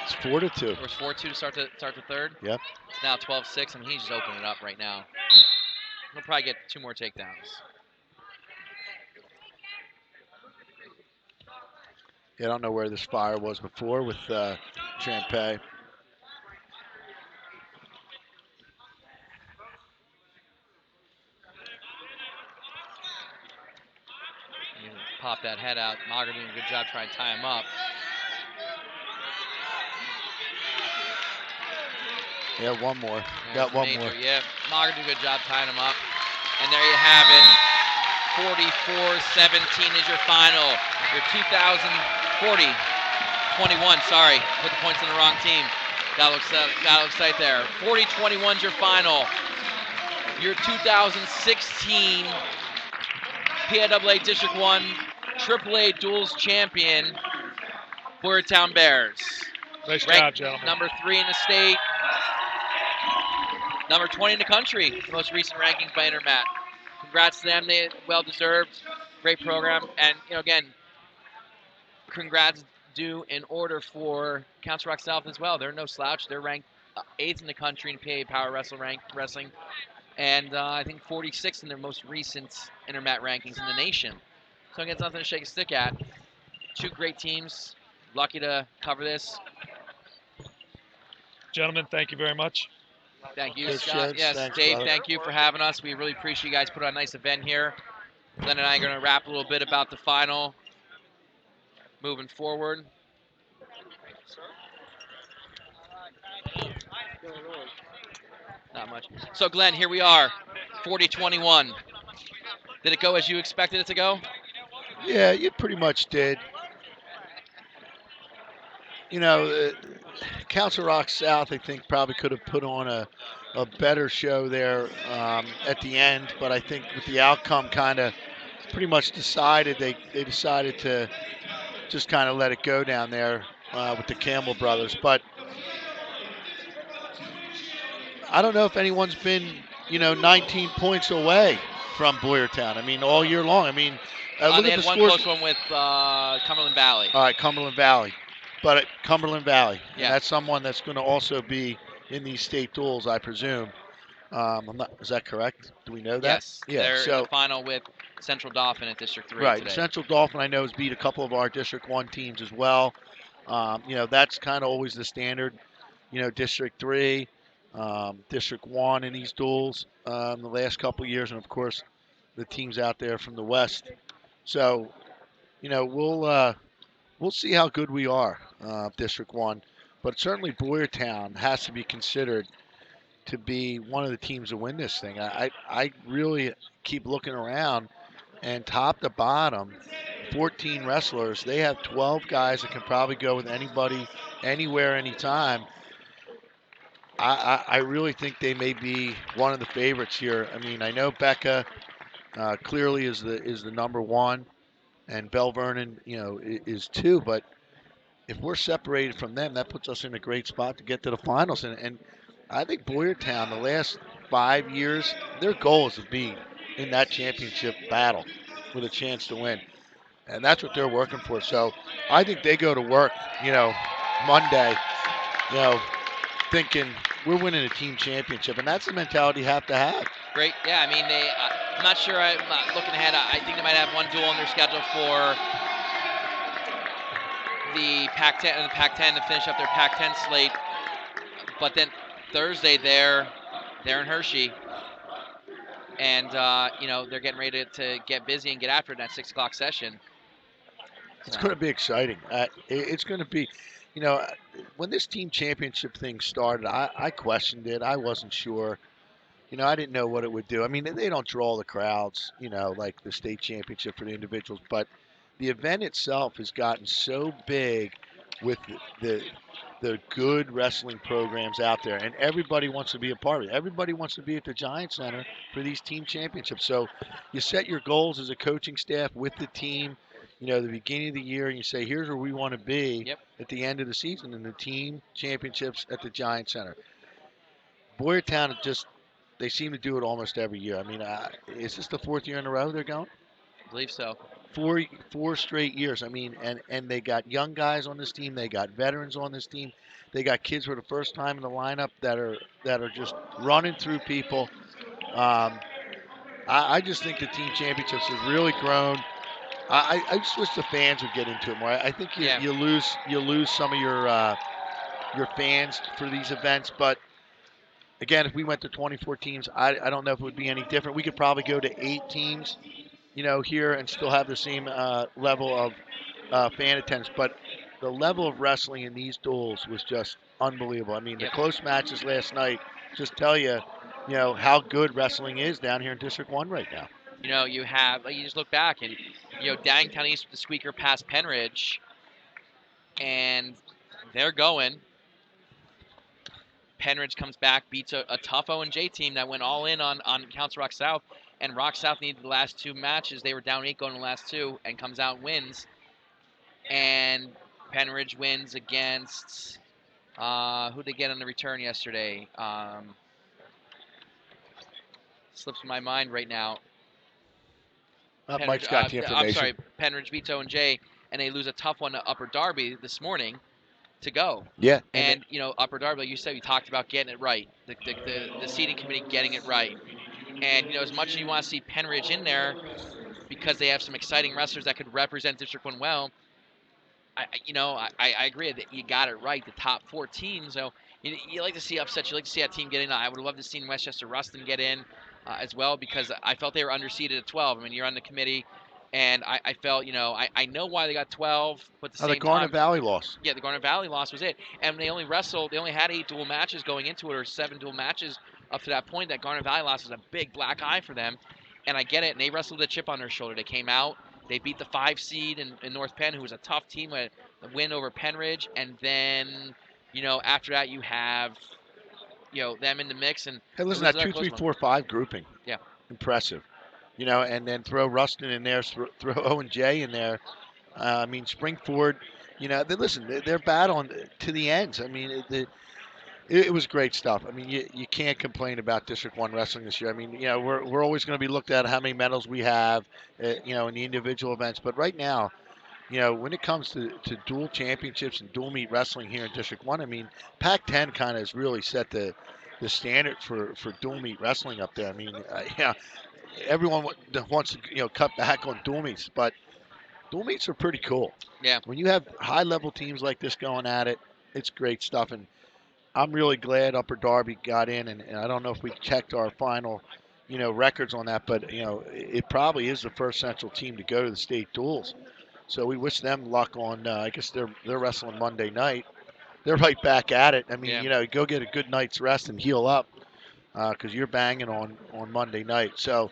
It's 4-2. Or was 4-2 to start the third? Yep. It's now 12-6. I mean, he's just opening it up right now. He'll probably get 2 more takedowns. Yeah, I don't know where this fire was before with Trampay. Pop that head out. Mauger doing a good job trying to tie him up. Yeah, one more. There's Got one major. more. Yeah, Mauger did a good job tying him up. And there you have it. 44-17 is your final. Your 21, sorry. Put the points on the wrong team. Got upset there. 40-21 is your final. Your 2016 PAAA District 1 AAA Duels Champion, Boyertown Bears. Nice Ranked job, gentlemen. number 3 in the state. Number 20 in the country, the most recent rankings by Intermat. Congrats to them, they well deserved, great program, and again, congrats due in order for Council Rock South as well. They're no slouch. They're ranked 8th in the country in PA Power Wrestling, and I think 46th in their most recent Intermat rankings in the nation. So again, it's nothing to shake a stick at. 2 great teams. Lucky to cover this. Gentlemen, thank you very much. Thank you, Good Scott. shits. Yes, Thanks, Dave, brother. thank you for having us. We really appreciate you guys put on a nice event here. Glenn and I are going to rap a little bit about the final moving forward. Not much. So, Glenn, here we are, 40-21. Did it go as you expected it to go? Yeah, you pretty much did. Council Rock South, I think, probably could have put on a better show there at the end, but I think with the outcome kind of pretty much decided, they decided to just kind of let it go down there with the Campbell brothers. But I don't know if anyone's been, 19 points away from Boyertown. I mean, all year long. I mean, look They at had the one scores. close one with Cumberland Valley. All right, Cumberland Valley. But Cumberland Valley. Yeah. And that's someone that's going to also be in these state duels, I presume. Is that correct? Do we know that? Yes. Yeah. They're So in the final with Central Dauphin at District 3 right. today. Central Dauphin, I know, has beat a couple of our District 1 teams as well. That's kind of always the standard. District 3, District 1 in these duels the last couple of years, and of course the teams out there from the West. So, we'll see how good we are, District 1. But certainly Boyertown has to be considered to be one of the teams to win this thing. I really keep looking around, and top to bottom, 14 wrestlers. They have 12 guys that can probably go with anybody, anywhere, anytime. I really think they may be one of the favorites here. I mean, I know Becca clearly is the number 1, and Bell Vernon, is 2. But if we're separated from them, that puts us in a great spot to get to the finals. And I think Boyertown, the last 5 years, their goal is to be in that championship battle with a chance to win. And that's what they're working for. So I think they go to work, Monday, thinking we're winning a team championship. And that's the mentality you have to have. Great. Yeah, I mean, I'm not sure. I'm looking ahead. I think they might have one duel on their schedule for the Pac-10 to finish up their Pac-10 slate. But then Thursday, they're in Hershey. and they're getting ready to get busy and get after it in that 6 o'clock session. It's going to be exciting. It's going to be, you know, when this team championship thing started, I questioned it. I wasn't sure. I didn't know what it would do. I mean, they don't draw the crowds, like the state championship for the individuals, but the event itself has gotten so big with the good wrestling programs out there, and everybody wants to be a part of it. Everybody wants to be at the Giant Center for these team championships. So you set your goals as a coaching staff with the team, the beginning of the year, and you say, here's where we want to be Yep. at the end of the season in the team championships at the Giant Center. Boyertown they seem to do it almost every year. I mean, is this the 4th year in a row they're going? I believe so. Four straight years. I mean, and they got young guys on this team. They got veterans on this team. They got kids for the first time in the lineup that are just running through people. I just think the team championships have really grown. I just wish the fans would get into it more. I think you lose some of your fans for these events, but again, if we went to 24 teams, I don't know if it would be any different. We could probably go to 8 teams, here and still have the same level of fan attendance. But the level of wrestling in these duels was just unbelievable. I mean, the close matches last night just tell you, how good wrestling is down here in District 1 right now. You just look back and, Downingtown East with the squeaker past Penridge, and they're going. Penridge comes back, beats a tough O&J team that went all in on Council Rock South, and Rock South needed the last 2 matches. They were down 8 going in the last 2, and comes out and wins. And Penridge wins against, who'd they get on the return yesterday? Slips my mind right now. Mike's got the information. I'm sorry, Penridge beats O&J, and they lose a tough one to Upper Darby this morning to go. Yeah. And Upper Darby, like you said, we talked about getting it right. The seating committee getting it right. And, as much as you want to see Penridge in there because they have some exciting wrestlers that could represent District 1 well, I agree that you got it right. The top 4 teams, so you like to see upsets. You like to see that team get in. I would have loved to see Westchester Ruston get in as well because I felt they were underseeded at 12. I mean, you're on the committee, and I felt, I know why they got 12, but at the same the Garnet time, Valley loss. Yeah, the Garnet Valley loss was it. And they only had 8 dual matches going into it, or 7 dual matches up to that point. That Garnet Valley loss was a big black eye for them, and I get it. And they wrestled with a chip on their shoulder. They came out. They beat the 5 seed in North Penn, who was a tough team, with a win over Penridge. And then, after that, you have, them in the mix. And hey, listen, that 2, 3, 4, 5 grouping. Yeah. Impressive. And then throw Ruston in there, throw O&J in there. I mean, Springford, they're battling to the ends. I mean, it was great stuff. I mean, you can't complain about District 1 wrestling this year. I mean, we're always going to be looked at how many medals we have, in the individual events. But right now, when it comes to dual championships and dual meet wrestling here in District 1, I mean, Pac-10 kind of has really set the standard for dual meet wrestling up there. I mean, everyone wants to, cut back on dual meets, but dual meets are pretty cool. Yeah. When you have high-level teams like this going at it, it's great stuff. And I'm really glad Upper Darby got in, and I don't know if we checked our final, records on that, but, it probably is the first Central team to go to the state duels. So we wish them luck on, I guess they're wrestling Monday night. They're right back at it. I mean, go get a good night's rest and heal up because you're banging on Monday night. So,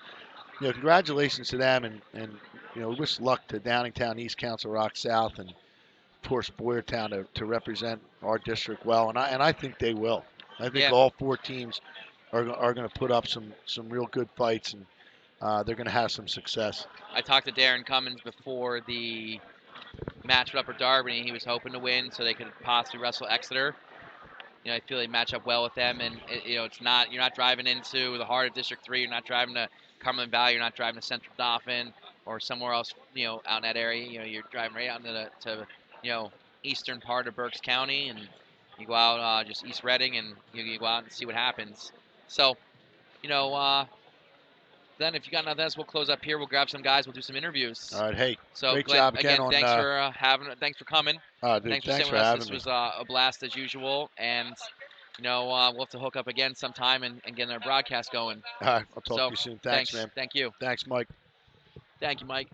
congratulations to them, and we wish luck to Downingtown East, Council Rock South, and of course Boyertown to represent our district well, and I think they will. I think all 4 teams are going to put up some real good fights, and they're going to have some success. I talked to Darren Cummins before the match with Upper Darby. He was hoping to win so they could possibly wrestle Exeter. I feel they match up well with them, and it's not, you're not driving into the heart of District 3. You're not driving to Cumberland Valley. You're not driving to Central Dauphin or somewhere else, out in that area. You're driving right out into the eastern part of Berks County, and you go out just East Reading, and you go out and see what happens. So, then if you got nothing else, we'll close up here. We'll grab some guys. We'll do some interviews. All right, hey, so great Glenn, job again on, thanks for thanks for coming. Dude, thanks for having us. This me. was a blast as usual, and we'll have to hook up again sometime and get our broadcast going. All right, I'll talk So, to you soon. Thanks, man. Thank you. Thanks, Mike. Thank you, Mike.